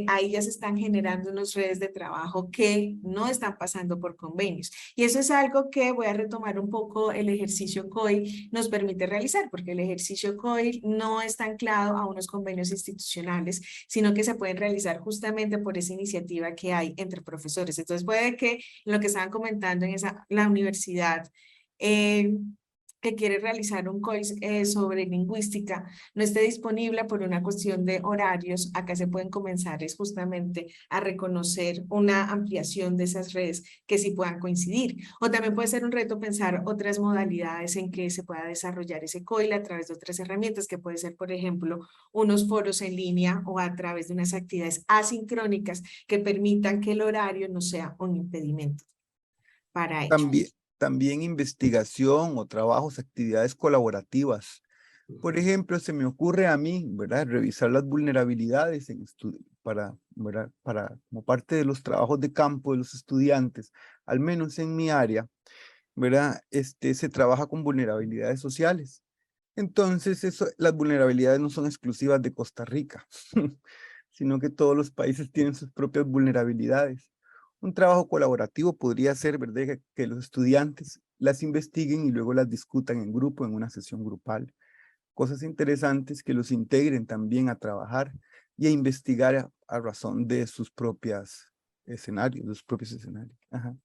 ahí ya se están generando unas redes de trabajo que no están pasando por convenios. Y eso es algo que voy a retomar un poco el ejercicio COI nos permite realizar, porque el ejercicio COI no está anclado a unos convenios institucionales, sino que se pueden realizar justamente por esa iniciativa que hay entre profesores. Entonces puede que lo que estaban comentando en la universidad, que quiere realizar un COI sobre lingüística no esté disponible por una cuestión de horarios, acá se pueden comenzar es justamente a reconocer una ampliación de esas redes que sí puedan coincidir. O también puede ser un reto pensar otras modalidades en que se pueda desarrollar ese COI a través de otras herramientas, que puede ser, por ejemplo, unos foros en línea o a través de unas actividades asincrónicas que permitan que el horario no sea un impedimento para ello. También investigación o trabajos, actividades colaborativas. Por ejemplo, se me ocurre a mí, ¿verdad? Revisar las vulnerabilidades como parte de los trabajos de campo de los estudiantes, al menos en mi área, ¿verdad? Se trabaja con vulnerabilidades sociales. Entonces, las vulnerabilidades no son exclusivas de Costa Rica, sino que todos los países tienen sus propias vulnerabilidades. Un trabajo colaborativo podría ser, ¿verdad?, que los estudiantes las investiguen y luego las discutan en grupo, en una sesión grupal. cosas interesantes que los integren también a trabajar y a investigar a razón de sus propios escenarios. Ajá.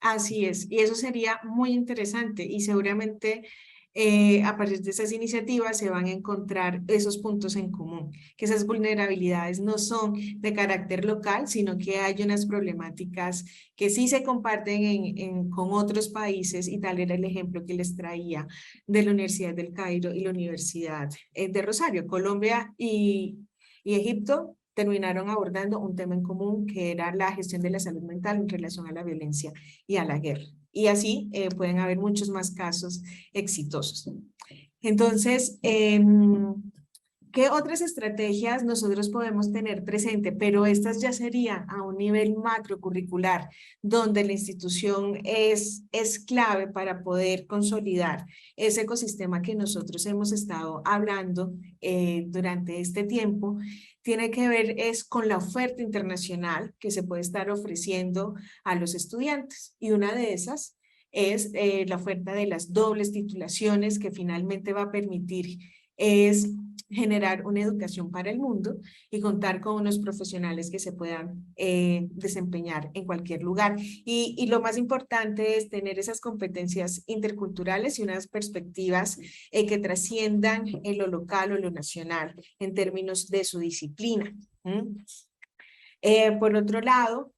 Así es, y eso sería muy interesante y seguramente a partir de esas iniciativas se van a encontrar esos puntos en común, que esas vulnerabilidades no son de carácter local, sino que hay unas problemáticas que sí se comparten con otros países, y tal era el ejemplo que les traía de la Universidad del Cairo y la Universidad de Rosario. Colombia y Egipto terminaron abordando un tema en común, que era la gestión de la salud mental en relación a la violencia y a la guerra. Y así pueden haber muchos más casos exitosos. Entonces, ¿qué otras estrategias nosotros podemos tener presente? Pero estas ya serían a un nivel macrocurricular, donde la institución es clave para poder consolidar ese ecosistema que nosotros hemos estado hablando durante este tiempo. Tiene que ver con la oferta internacional que se puede estar ofreciendo a los estudiantes. Y una de esas es la oferta de las dobles titulaciones, que finalmente va a permitir generar una educación para el mundo y contar con unos profesionales que se puedan desempeñar en cualquier lugar. Y lo más importante es tener esas competencias interculturales y unas perspectivas que trasciendan en lo local o lo nacional en términos de su disciplina. Por otro lado,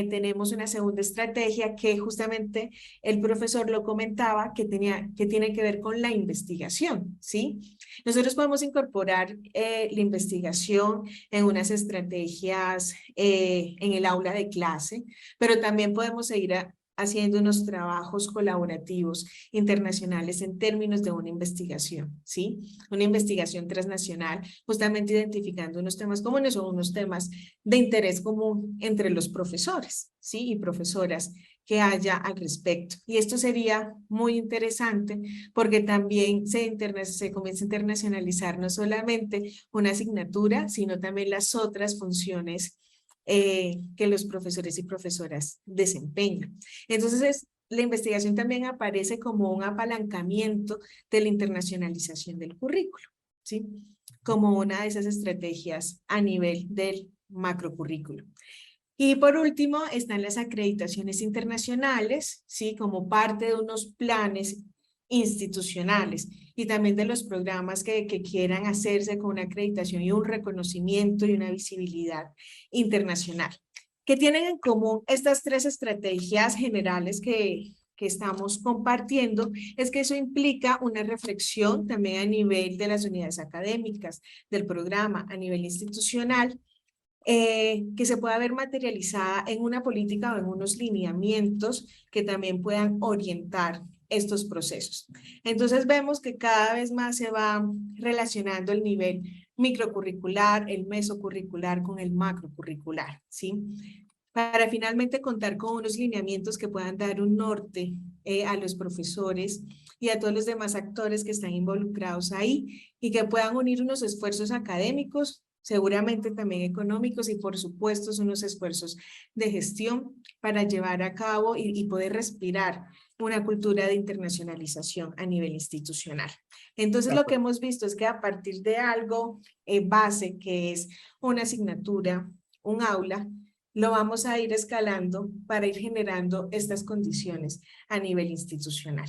tenemos una segunda estrategia que justamente el profesor lo comentaba, que tiene que ver con la investigación, ¿sí? Nosotros podemos incorporar la investigación en unas estrategias en el aula de clase, pero también podemos seguir haciendo unos trabajos colaborativos internacionales en términos de una investigación, ¿sí? Una investigación transnacional, justamente identificando unos temas comunes o unos temas de interés común entre los profesores, ¿sí? Y profesoras que haya al respecto. Y esto sería muy interesante porque también se comienza a internacionalizar no solamente una asignatura, sino también las otras funciones que los profesores y profesoras desempeñan. Entonces, la investigación también aparece como un apalancamiento de la internacionalización del currículo, ¿sí? Como una de esas estrategias a nivel del macrocurrículo. Y por último, están las acreditaciones internacionales, ¿sí? Como parte de unos planes institucionales y también de los programas que quieran hacerse con una acreditación y un reconocimiento y una visibilidad internacional. ¿Qué tienen en común estas tres estrategias generales que estamos compartiendo? Es que eso implica una reflexión también a nivel de las unidades académicas, del programa, a nivel institucional, que se pueda ver materializada en una política o en unos lineamientos que también puedan orientar estos procesos. Entonces vemos que cada vez más se va relacionando el nivel microcurricular, el mesocurricular con el macrocurricular, ¿sí? Para finalmente contar con unos lineamientos que puedan dar un norte a los profesores y a todos los demás actores que están involucrados ahí, y que puedan unir unos esfuerzos académicos, seguramente también económicos, y por supuesto unos esfuerzos de gestión para llevar a cabo y poder respirar una cultura de internacionalización a nivel institucional. Entonces lo que hemos visto es que a partir de algo base, que es una asignatura, un aula, lo vamos a ir escalando para ir generando estas condiciones a nivel institucional.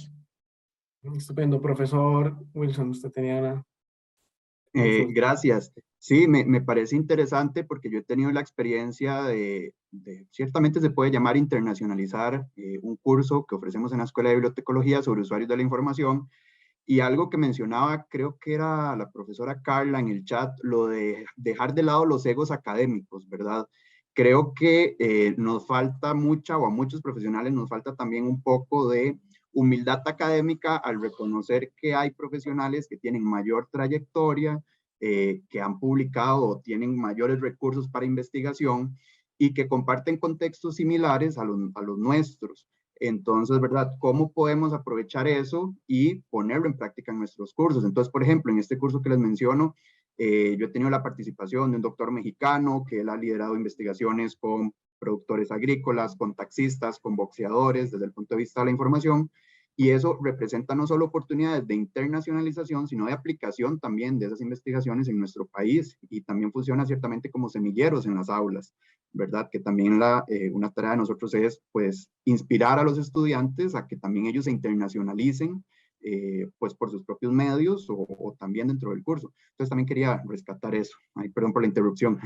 Estupendo, profesor Wilson, usted tenía una... Gracias. Sí, me parece interesante porque yo he tenido la experiencia ciertamente se puede llamar internacionalizar un curso que ofrecemos en la Escuela de Bibliotecología sobre usuarios de la información, y algo que mencionaba, creo que era la profesora Carla en el chat, lo de dejar de lado los egos académicos, ¿verdad? Creo que nos falta mucha, o a muchos profesionales nos falta también un poco de humildad académica al reconocer que hay profesionales que tienen mayor trayectoria, que han publicado o tienen mayores recursos para investigación y que comparten contextos similares a los nuestros. Entonces, ¿verdad? ¿Cómo podemos aprovechar eso y ponerlo en práctica en nuestros cursos? Entonces, por ejemplo, en este curso que les menciono, yo he tenido la participación de un doctor mexicano que él ha liderado investigaciones con productores agrícolas, con taxistas, con boxeadores, desde el punto de vista de la información, Y eso representa no solo oportunidades de internacionalización, sino de aplicación también de esas investigaciones en nuestro país, y también funciona ciertamente como semilleros en las aulas, ¿verdad? Que también una tarea de nosotros es, pues, inspirar a los estudiantes a que también ellos se internacionalicen, pues, por sus propios medios o también dentro del curso. Entonces también quería rescatar eso. Ay, perdón por la interrupción.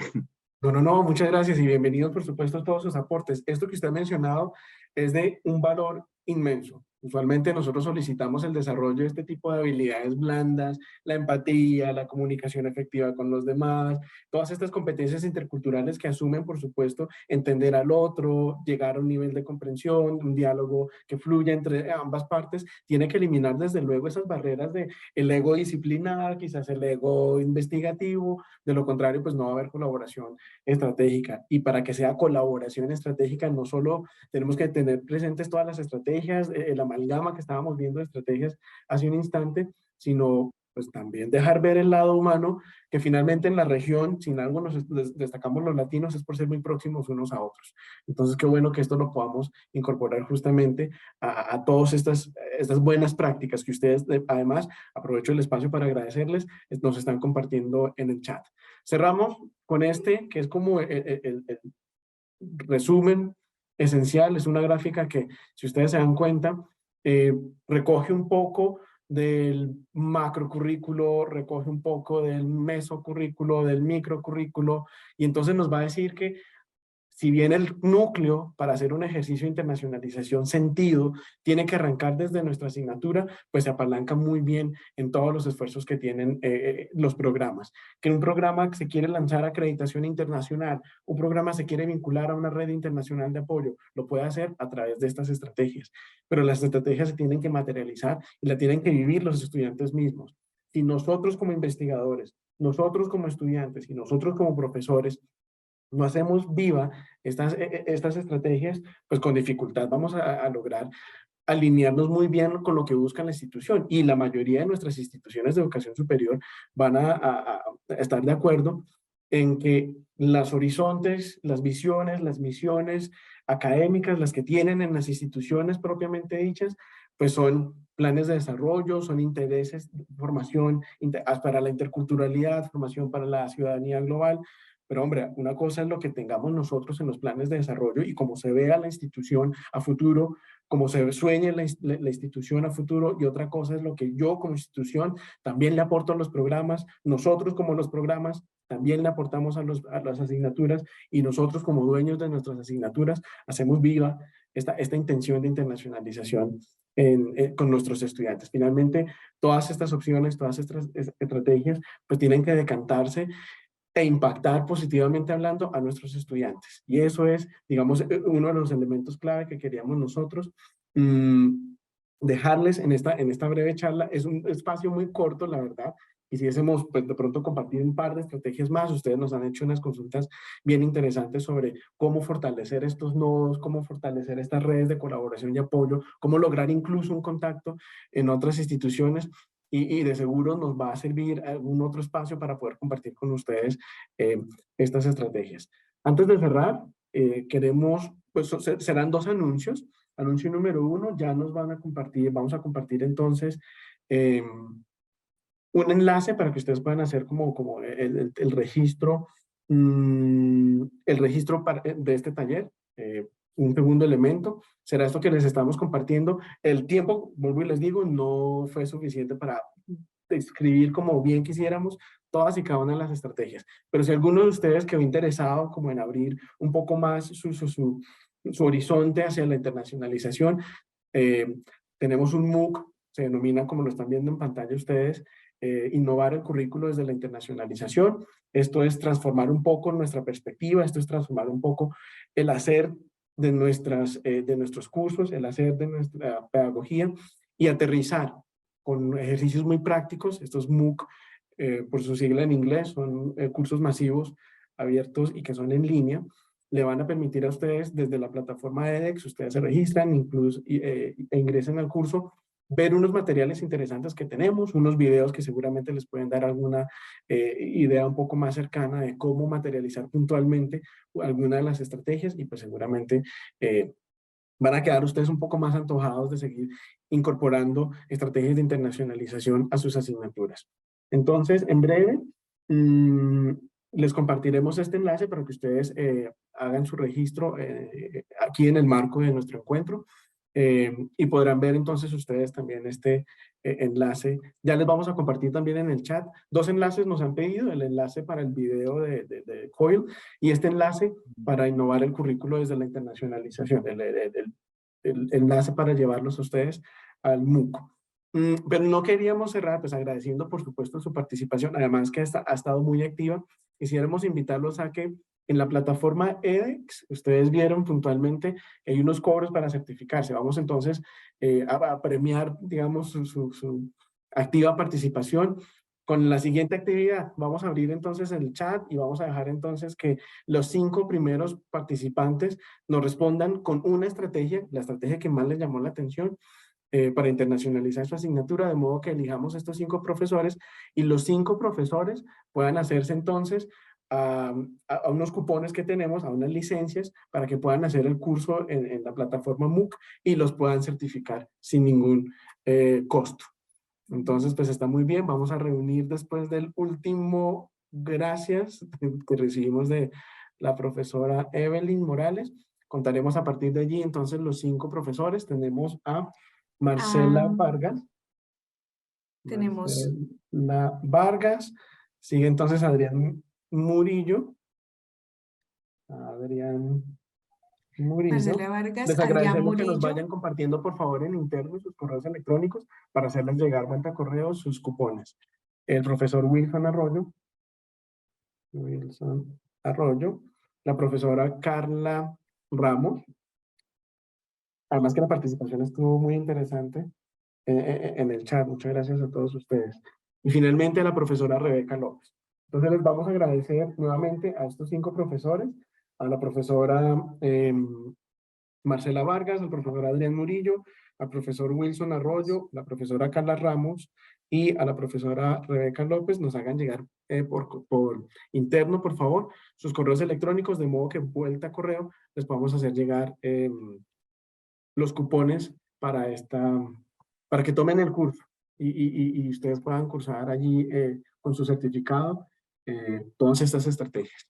No, muchas gracias y bienvenidos, por supuesto, a todos sus aportes. Esto que usted ha mencionado es de un valor inmenso. Usualmente nosotros solicitamos el desarrollo de este tipo de habilidades blandas, la empatía, la comunicación efectiva con los demás, todas estas competencias interculturales que asumen, por supuesto, entender al otro, llegar a un nivel de comprensión, un diálogo que fluya entre ambas partes, tiene que eliminar desde luego esas barreras de el ego disciplinar, quizás el ego investigativo, de lo contrario, pues no va a haber colaboración estratégica. Y para que sea colaboración estratégica, no solo tenemos que tener presentes todas las estrategias, el amalgama que estábamos viendo de estrategias hace un instante, sino pues también dejar ver el lado humano, que finalmente en la región, sin algo nos destacamos los latinos, es por ser muy próximos unos a otros. Entonces, qué bueno que esto lo podamos incorporar justamente a todas estas buenas prácticas que ustedes, además, aprovecho el espacio para agradecerles, nos están compartiendo en el chat. Cerramos con este, que es como el resumen esencial, es una gráfica que, si ustedes se dan cuenta, recoge un poco del macrocurrículo, recoge un poco del mesocurrículo, del microcurrículo, y entonces nos va a decir que si bien el núcleo para hacer un ejercicio de internacionalización sentido tiene que arrancar desde nuestra asignatura, pues se apalanca muy bien en todos los esfuerzos que tienen los programas. Que un programa se quiere lanzar a acreditación internacional, un programa se quiere vincular a una red internacional de apoyo, lo puede hacer a través de estas estrategias. Pero las estrategias se tienen que materializar y la tienen que vivir los estudiantes mismos. Si nosotros como investigadores, nosotros como estudiantes y nosotros como profesores no hacemos viva estas estrategias, pues con dificultad vamos a lograr alinearnos muy bien con lo que busca la institución. Y la mayoría de nuestras instituciones de educación superior van a estar de acuerdo en que los horizontes, las visiones, las misiones académicas, las que tienen en las instituciones propiamente dichas, pues son planes de desarrollo, son intereses, formación para la interculturalidad, formación para la ciudadanía global. Pero hombre, una cosa es lo que tengamos nosotros en los planes de desarrollo y cómo se vea la institución a futuro, cómo se sueñe la institución a futuro, y otra cosa es lo que yo como institución también le aporto a los programas, nosotros como los programas también le aportamos a las asignaturas, y nosotros como dueños de nuestras asignaturas hacemos viva esta intención de internacionalización con nuestros estudiantes. Finalmente, todas estas opciones, todas estas estrategias, pues tienen que decantarse e impactar positivamente hablando a nuestros estudiantes. Y eso es, digamos, uno de los elementos clave que queríamos nosotros dejarles en esta breve charla. Es un espacio muy corto, la verdad. Quisiésemos, pues, de pronto compartir un par de estrategias más. Ustedes nos han hecho unas consultas bien interesantes sobre cómo fortalecer estos nodos, cómo fortalecer estas redes de colaboración y apoyo, cómo lograr incluso un contacto en otras instituciones. Y de seguro nos va a servir algún otro espacio para poder compartir con ustedes estas estrategias. Antes de cerrar, queremos, pues serán dos anuncios. Anuncio número uno, ya nos van a compartir, vamos a compartir entonces un enlace para que ustedes puedan hacer como el registro, el registro de este taller. Un segundo elemento será esto que les estamos compartiendo. El tiempo, vuelvo y les digo, no fue suficiente para describir como bien quisiéramos todas y cada una de las estrategias. Pero si alguno de ustedes quedó interesado como en abrir un poco más su horizonte hacia la internacionalización, tenemos un MOOC, se denomina, como lo están viendo en pantalla ustedes, innovar el currículo desde la internacionalización. Esto es transformar un poco nuestra perspectiva, esto es transformar un poco el hacer de nuestros cursos, el hacer de nuestra pedagogía, y aterrizar con ejercicios muy prácticos. Estos MOOC, por su sigla en inglés, son cursos masivos, abiertos y que son en línea. Le van a permitir a ustedes desde la plataforma de edX, ustedes se registran incluso, e ingresan al curso, ver unos materiales interesantes que tenemos, unos videos que seguramente les pueden dar alguna idea un poco más cercana de cómo materializar puntualmente alguna de las estrategias, y pues seguramente van a quedar ustedes un poco más antojados de seguir incorporando estrategias de internacionalización a sus asignaturas. Entonces, en breve, les compartiremos este enlace para que ustedes hagan su registro aquí en el marco de nuestro encuentro. Y podrán ver entonces ustedes también este enlace. Ya les vamos a compartir también en el chat. 2 enlaces nos han pedido, el enlace para el video de COIL y este enlace para innovar el currículo desde la internacionalización, el enlace para llevarlos a ustedes al MOOC. Pero no queríamos cerrar, pues agradeciendo por supuesto su participación, además que ha estado muy activa. Quisiéramos invitarlos a que en la plataforma edX, ustedes vieron puntualmente que hay unos cobros para certificarse. Vamos entonces a premiar, digamos, su activa participación con la siguiente actividad. Vamos a abrir entonces el chat y vamos a dejar entonces que los 5 primeros participantes nos respondan con una estrategia, la estrategia que más les llamó la atención, para internacionalizar su asignatura, de modo que elijamos estos 5 profesores y los 5 profesores puedan hacerse entonces a unos cupones que tenemos, a unas licencias, para que puedan hacer el curso en la plataforma MOOC y los puedan certificar sin ningún costo. Entonces, pues está muy bien. Vamos a reunir después del último gracias que recibimos de la profesora Evelyn Morales. Contaremos a partir de allí entonces los 5 profesores. Tenemos a Marcela Vargas. Tenemos Marcela Vargas. Sigue entonces Adrián Murillo. Adrián Murillo. Marcela Vargas, Les Adrián agradecemos que nos Murillo. vayan compartiendo por favor en interno sus correos electrónicos para hacerles llegar cuenta correo sus cupones. El profesor Wilson Arroyo. La profesora Carla Ramos. Además que la participación estuvo muy interesante en el chat. Muchas gracias a todos ustedes. Y finalmente a la profesora Rebeca López. Entonces les vamos a agradecer nuevamente a estos 5 profesores, a la profesora Marcela Vargas, al profesor Adrián Murillo, al profesor Wilson Arroyo, la profesora Carla Ramos y a la profesora Rebeca López. Nos hagan llegar por interno, por favor, sus correos electrónicos, de modo que vuelta a correo les podamos hacer llegar los cupones para que tomen el curso y ustedes puedan cursar allí con su certificado todas estas estrategias.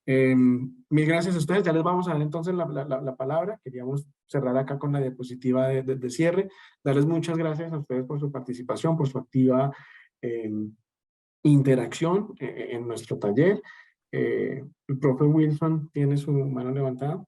Mil gracias a ustedes. Ya les vamos a dar entonces la palabra. Queríamos cerrar acá con la diapositiva de cierre. Darles muchas gracias a ustedes por su participación, por su activa interacción en nuestro taller. El profe Wilson tiene su mano levantada.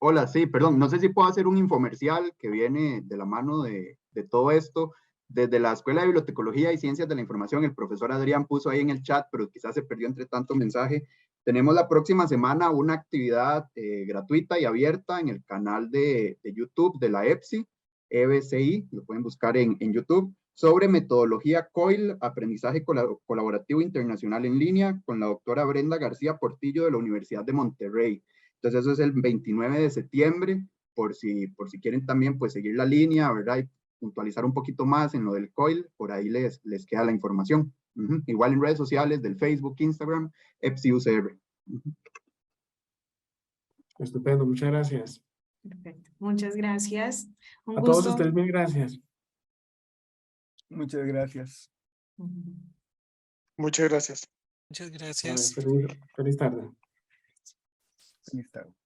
Hola, sí, perdón, no sé si puedo hacer un infomercial que viene de la mano de todo esto. Desde la Escuela de Bibliotecología y Ciencias de la Información, el profesor Adrián puso ahí en el chat, pero quizás se perdió entre tanto mensaje. Tenemos la próxima semana una actividad gratuita y abierta en el canal de YouTube de la EBCI, lo pueden buscar en YouTube, sobre metodología COIL, aprendizaje colaborativo internacional en línea, con la doctora Brenda García Portillo de la Universidad de Monterrey. Entonces eso es el 29 de septiembre, por si quieren también pues seguir la línea, ¿verdad? Y puntualizar un poquito más en lo del COIL, por ahí les queda la información. Igual en redes sociales del Facebook, Instagram, EBCI-UCR. Estupendo, muchas gracias. Perfecto, muchas gracias. Un A gusto. todos ustedes, mil gracias. Muchas gracias. Muchas gracias. Muchas gracias. Feliz tarde. Feliz tarde.